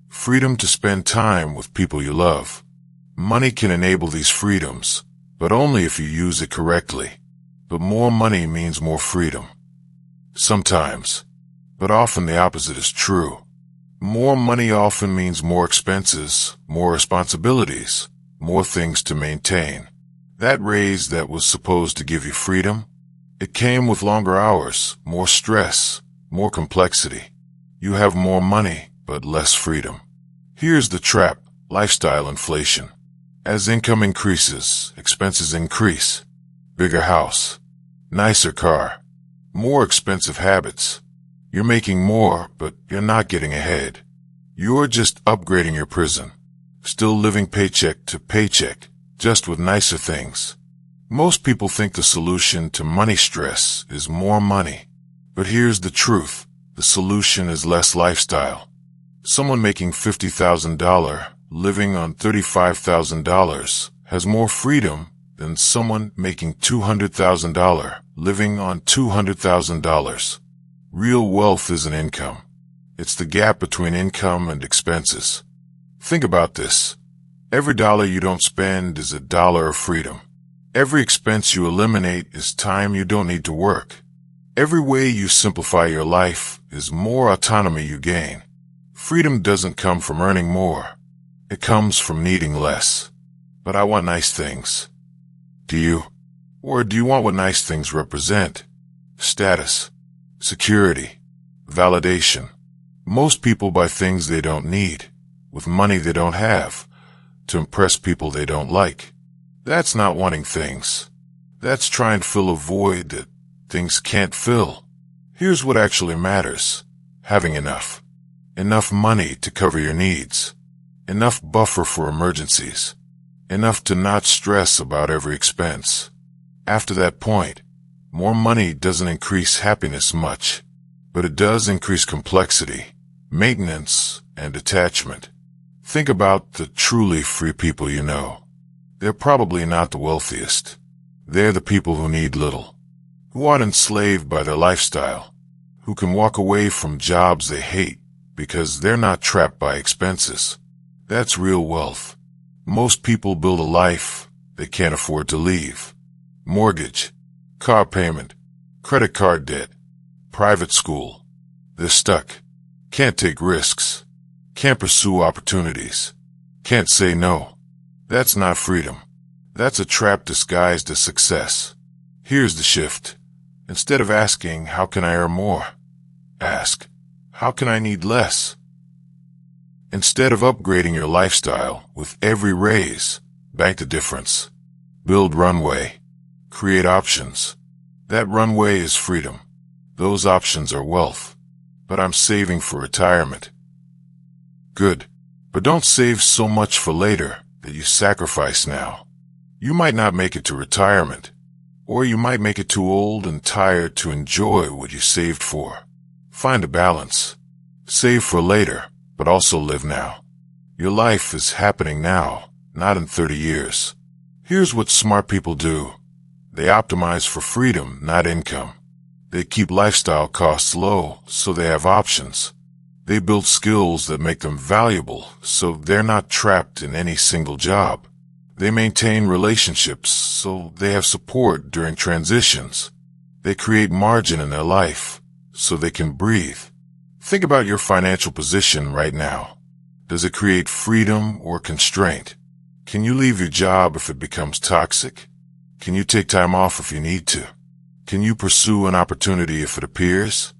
Freedom to spend time with people you love. Money can enable these freedoms, but only if you use it correctly. But more money means more freedom. Sometimes, but often the opposite is true. More money often means more expenses, more responsibilities, more things to maintain. That raise that was supposed to give you freedom, it came with longer hours, more stress, more complexity. You have more money, but less freedom. Here's the trap: lifestyle inflation. As income increases, expenses increase. Bigger house, nicer car, more expensive habits. You're making more, but you're not getting ahead. You're just upgrading your prison. Still living paycheck to paycheck, just with nicer things. Most people think the solution to money stress is more money. But here's the truth. The solution is less lifestyle. Someone making $50,000 living on $35,000 has more freedom than someone making $200,000 living on $200,000. Real wealth isn't income. It's the gap between income and expenses. Think about this. Every dollar you don't spend is a dollar of freedom. Every expense you eliminate is time you don't need to work. Every way you simplify your life is more autonomy you gain. Freedom doesn't come from earning more. It comes from needing less. But I want nice things. Do you? Or do you want what nice things represent? Status, security, validation. Most people buy things they don't need, with money they don't have, to impress people they don't like. That's not wanting things. That's trying to fill a void that things can't fill. Here's what actually matters. Having enough. Enough money to cover your needs. Enough buffer for emergencies. Enough to not stress about every expense. After that point, more money doesn't increase happiness much, but it does increase complexity, maintenance, and attachment. Think about the truly free people you know. They're probably not the wealthiest. They're the people who need little, who aren't enslaved by their lifestyle, who can walk away from jobs they hate because they're not trapped by expenses. That's real wealth. Most people build a life they can't afford to leave. Mortgage, car payment, credit card debt, private school. They're stuck. Can't take risks. Can't pursue opportunities. Can't say no. That's not freedom. That's a trap disguised as success. Here's the shift. Instead of asking, how can I earn more? Ask, how can I need less? Instead of upgrading your lifestyle with every raise, bank the difference. Build runway. Create options. That runway is freedom. Those options are wealth. But I'm saving for retirement. Good. But don't save so much for later that you sacrifice now. You might not make it to retirement, or you might make it too old and tired to enjoy what you saved for. Find a balance. Save for later, but also live now. Your life is happening now, not in 30 years. Here's what smart people do. They optimize for freedom, not income. They keep lifestyle costs low, so they have options. They build skills that make them valuable, so they're not trapped in any single job. They maintain relationships, so they have support during transitions. They create margin in their life, so they can breathe. Think about your financial position right now. Does it create freedom or constraint? Can you leave your job if it becomes toxic? Can you take time off if you need to? Can you pursue an opportunity if it appears?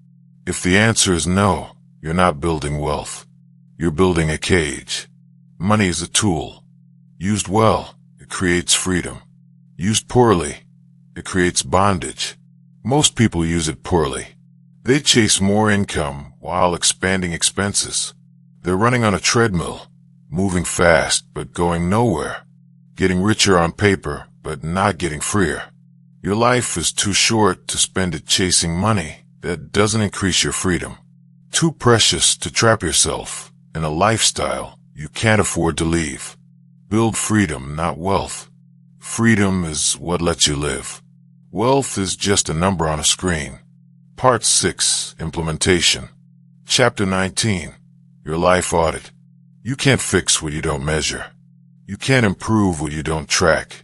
If the answer is no, you're not building wealth. You're building a cage. Money is a tool. Used well, it creates freedom. Used poorly, it creates bondage. Most people use it poorly. They chase more income while expanding expenses. They're running on a treadmill, moving fast but going nowhere. Getting richer on paper but not getting freer. Your life is too short to spend it chasing money that doesn't increase your freedom. Too precious to trap yourself in a lifestyle you can't afford to leave. Build freedom, not wealth. Freedom is what lets you live. Wealth is just a number on a screen. Part 6, Implementation. Chapter 19, Your Life Audit. You can't fix what you don't measure. You can't improve what you don't track.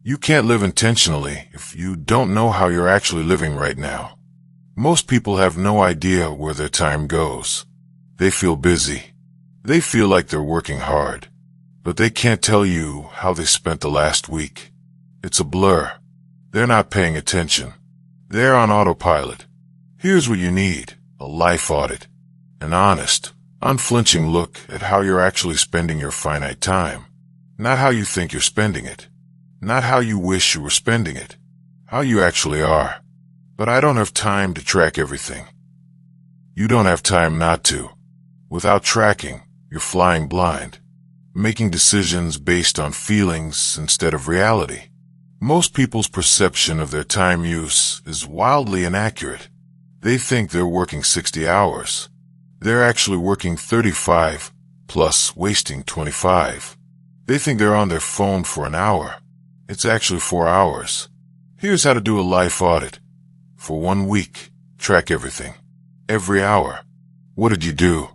You can't live intentionally if you don't know how you're actually living right now. Most people have no idea where their time goes. They feel busy. They feel like they're working hard. But they can't tell you how they spent the last week. It's a blur. They're not paying attention. They're on autopilot. Here's what you need: a life audit. An honest, unflinching look at how you're actually spending your finite time. Not how you think you're spending it. Not how you wish you were spending it. How you actually are. But I don't have time to track everything. You don't have time not to. Without tracking, you're flying blind, making decisions based on feelings instead of reality. Most people's perception of their time use is wildly inaccurate. They think they're working 60 hours. They're actually working 35, plus wasting 25. They think they're on their phone for an hour. It's actually 4 hours. Here's how to do a life audit. For 1 week, track everything. Every hour. What did you do?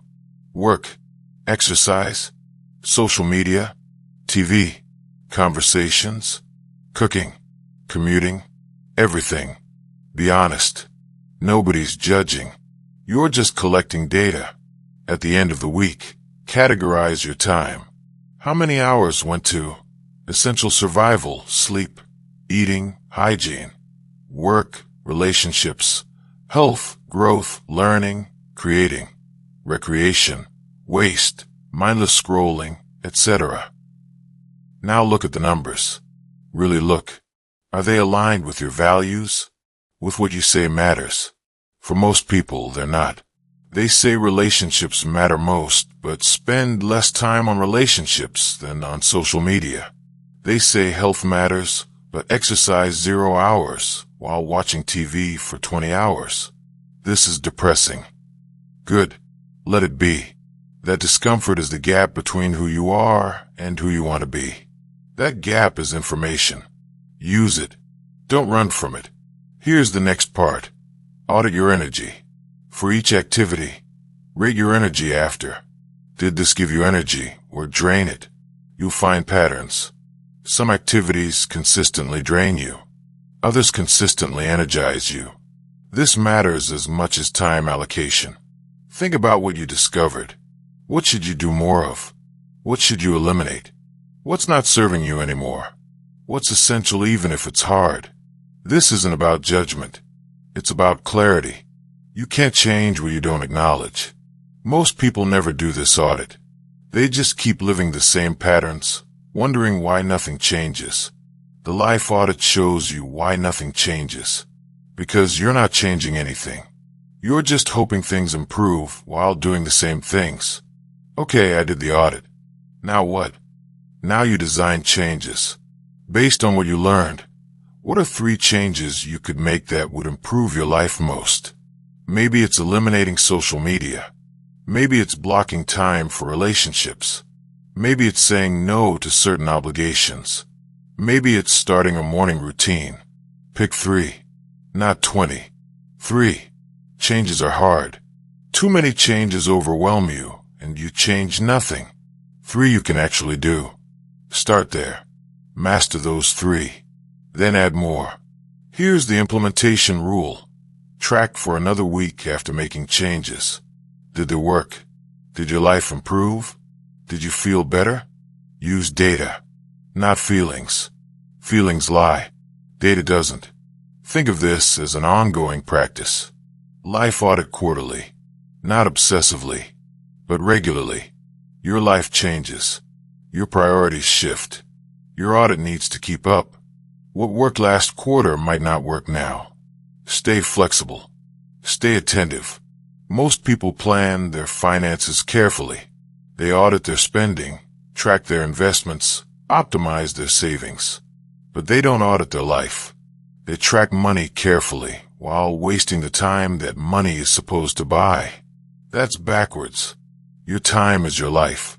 Work, exercise, social media, TV, conversations, cooking, commuting, everything. Be honest. Nobody's judging. You're just collecting data. At the end of the week, categorize your time. How many hours went to essential survival, sleep, eating, hygiene, work, relationships, health, growth, learning, creating, recreation, waste, mindless scrolling, etc. Now look at the numbers. Really look. Are they aligned with your values? With what you say matters? For most people, they're not. They say relationships matter most, but spend less time on relationships than on social media. They say health matters, but exercise 0 hours while watching TV for 20 hours. This is depressing. Good. Let it be. That discomfort is the gap between who you are and who you want to be. That gap is information. Use it. Don't run from it. Here's the next part. Audit your energy. For each activity, rate your energy after. Did this give you energy or drain it? You'll find patterns. Some activities consistently drain you. Others consistently energize you. This matters as much as time allocation. Think about what you discovered. What should you do more of? What should you eliminate? What's not serving you anymore? What's essential even if it's hard? This isn't about judgment. It's about clarity. You can't change what you don't acknowledge. Most people never do this audit. They just keep living the same patterns, wondering why nothing changes. The life audit shows you why nothing changes. Because you're not changing anything. You're just hoping things improve while doing the same things. Okay, I did the audit. Now what? Now you design changes. Based on what you learned, what are 3 changes you could make that would improve your life most? Maybe it's eliminating social media. Maybe it's blocking time for relationships. Maybe it's saying no to certain obligations. Maybe it's starting a morning routine. Pick 3, not 20. 3. Changes are hard. Too many changes overwhelm you, and you change nothing. 3 you can actually do. Start there. Master those 3. Then add more. Here's the implementation rule. Track for another week after making changes. Did they work? Did your life improve? Did you feel better? Use data, not feelings. Feelings lie. Data doesn't. Think of this as an ongoing practice. Life audit quarterly. Not obsessively, but regularly. Your life changes. Your priorities shift. Your audit needs to keep up. What worked last quarter might not work now. Stay flexible. Stay attentive. Most people plan their finances carefully. They audit their spending, track their investments, optimize their savings. But they don't audit their life. They track money carefully while wasting the time that money is supposed to buy. That's backwards. Your time is your life.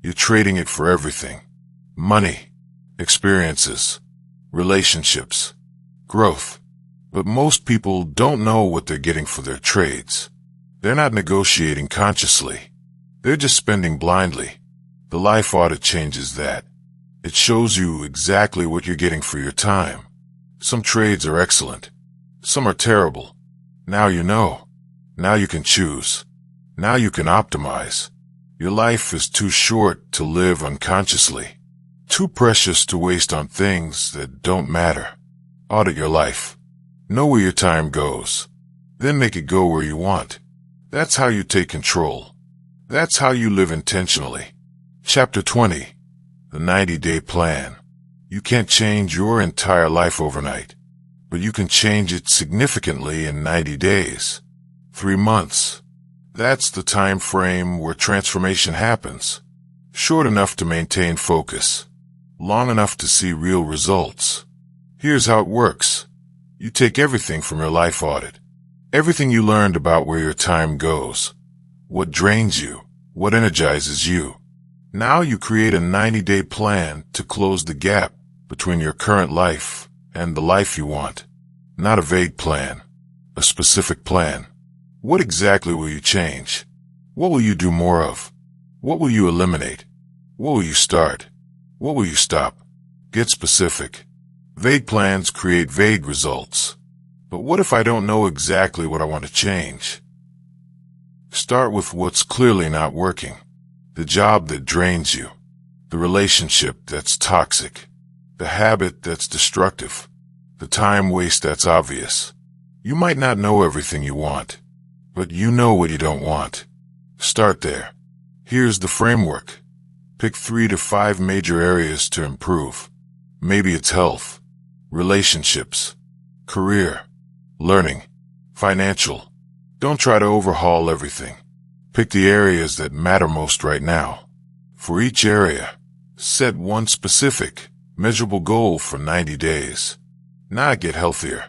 You're trading it for everything. Money, experiences, relationships, growth. But most people don't know what they're getting for their trades. They're not negotiating consciously. They're just spending blindly. The life audit changes that. It shows you exactly what you're getting for your time. Some trades are excellent. Some are terrible. Now you know. Now you can choose. Now you can optimize. Your life is too short to live unconsciously. Too precious to waste on things that don't matter. Audit your life. Know where your time goes. Then make it go where you want. That's how you take control. That's how you live intentionally. Chapter 20. the 90-day plan. You can't change your entire life overnight, but you can change it significantly in 90 days. 3 months. That's the time frame where transformation happens. Short enough to maintain focus. Long enough to see real results. Here's how it works. You take everything from your life audit. Everything you learned about where your time goes. What drains you. What energizes you. Now you create a 90-day plan to close the gap between your current life and the life you want. Not a vague plan. A specific plan. What exactly will you change? What will you do more of? What will you eliminate? What will you start? What will you stop? Get specific. Vague plans create vague results. But what if I don't know exactly what I want to change? Start with what's clearly not working. The job that drains you. The relationship that's toxic. The habit that's destructive. The time waste that's obvious. You might not know everything you want, but you know what you don't want. Start there. Here's the framework. Pick 3 to 5 major areas to improve. Maybe it's health, relationships, career, learning, financial. Don't try to overhaul everything. Pick the areas that matter most right now. For each area, set one specific, measurable goal for 90 days. Not get healthier.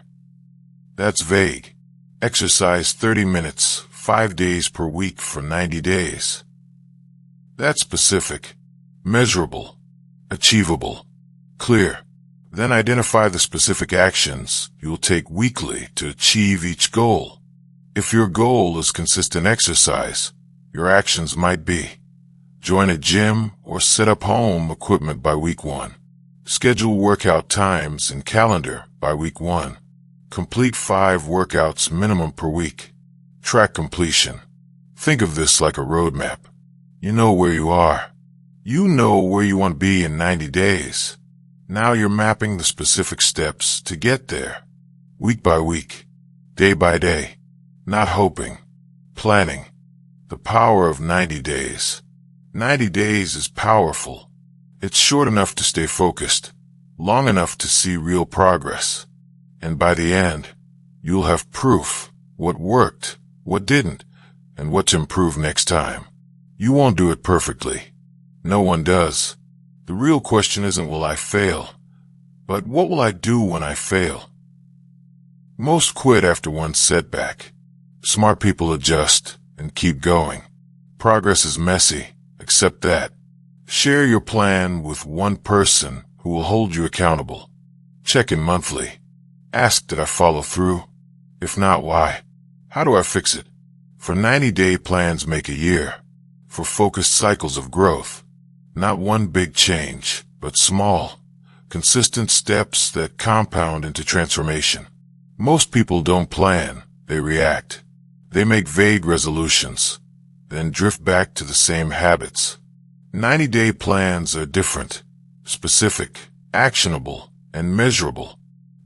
That's vague. Exercise 30 minutes, 5 days per week for 90 days. That's specific, measurable, achievable, clear. Then identify the specific actions you'll take weekly to achieve each goal. If your goal is consistent exercise, your actions might be: join a gym or set up home equipment by week 1. Schedule workout times and calendar by week 1. Complete 5 workouts minimum per week. Track completion. Think of this like a roadmap. You know where you are. You know where you want to be in 90 days. Now you're mapping the specific steps to get there. Week by week. Day by day. Not hoping. Planning. The power of 90 days. 90 days is powerful. It's short enough to stay focused. Long enough to see real progress. And by the end, you'll have proof. What worked, what didn't, and what to improve next time. You won't do it perfectly. No one does. The real question isn't will I fail, but what will I do when I fail? Most quit after one setback. Smart people adjust and keep going. Progress is messy. Accept that. Share your plan with one person who will hold you accountable. Check in monthly. Ask, did I follow through? If not, why? How do I fix it? For 90-day plans make a year. For focused cycles of growth. Not one big change, but small, consistent steps that compound into transformation. Most people don't plan, they react. They make vague resolutions, then drift back to the same habits. 90-day plans are different, specific, actionable, and measurable.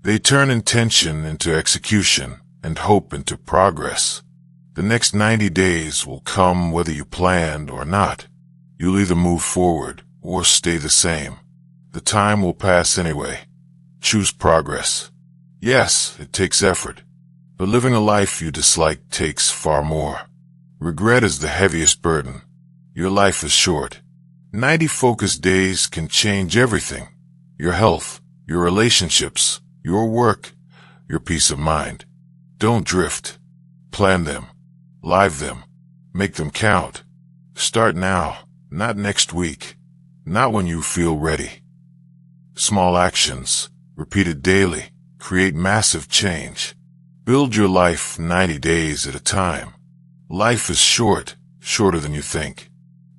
They turn intention into execution and hope into progress. The next 90 days will come whether you planned or not. You'll either move forward or stay the same. The time will pass anyway. Choose progress. Yes, it takes effort, but living a life you dislike takes far more. Regret is the heaviest burden. Your life is short. 90 focused days can change everything. Your health, your relationships, your work, your peace of mind. Don't drift. Plan them. Live them. Make them count. Start now, not next week. Not when you feel ready. Small actions, repeated daily, create massive change. Build your life 90 days at a time. Life is short, shorter than you think.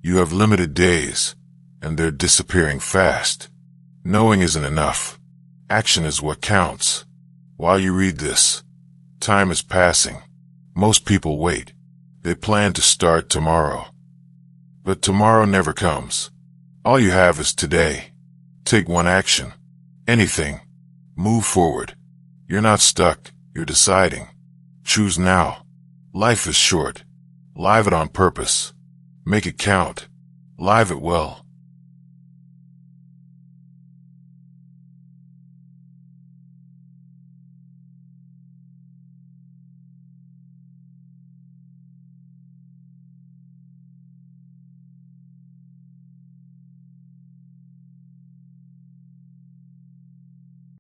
You have limited days, and they're disappearing fast. Knowing isn't enough. Action is what counts. While you read this, time is passing. Most people wait. They plan to start tomorrow. But tomorrow never comes. All you have is today. Take one action. Anything. Move forward. You're not stuck. You're deciding. Choose now. Life is short. Live it on purpose. Make it count. Live it well.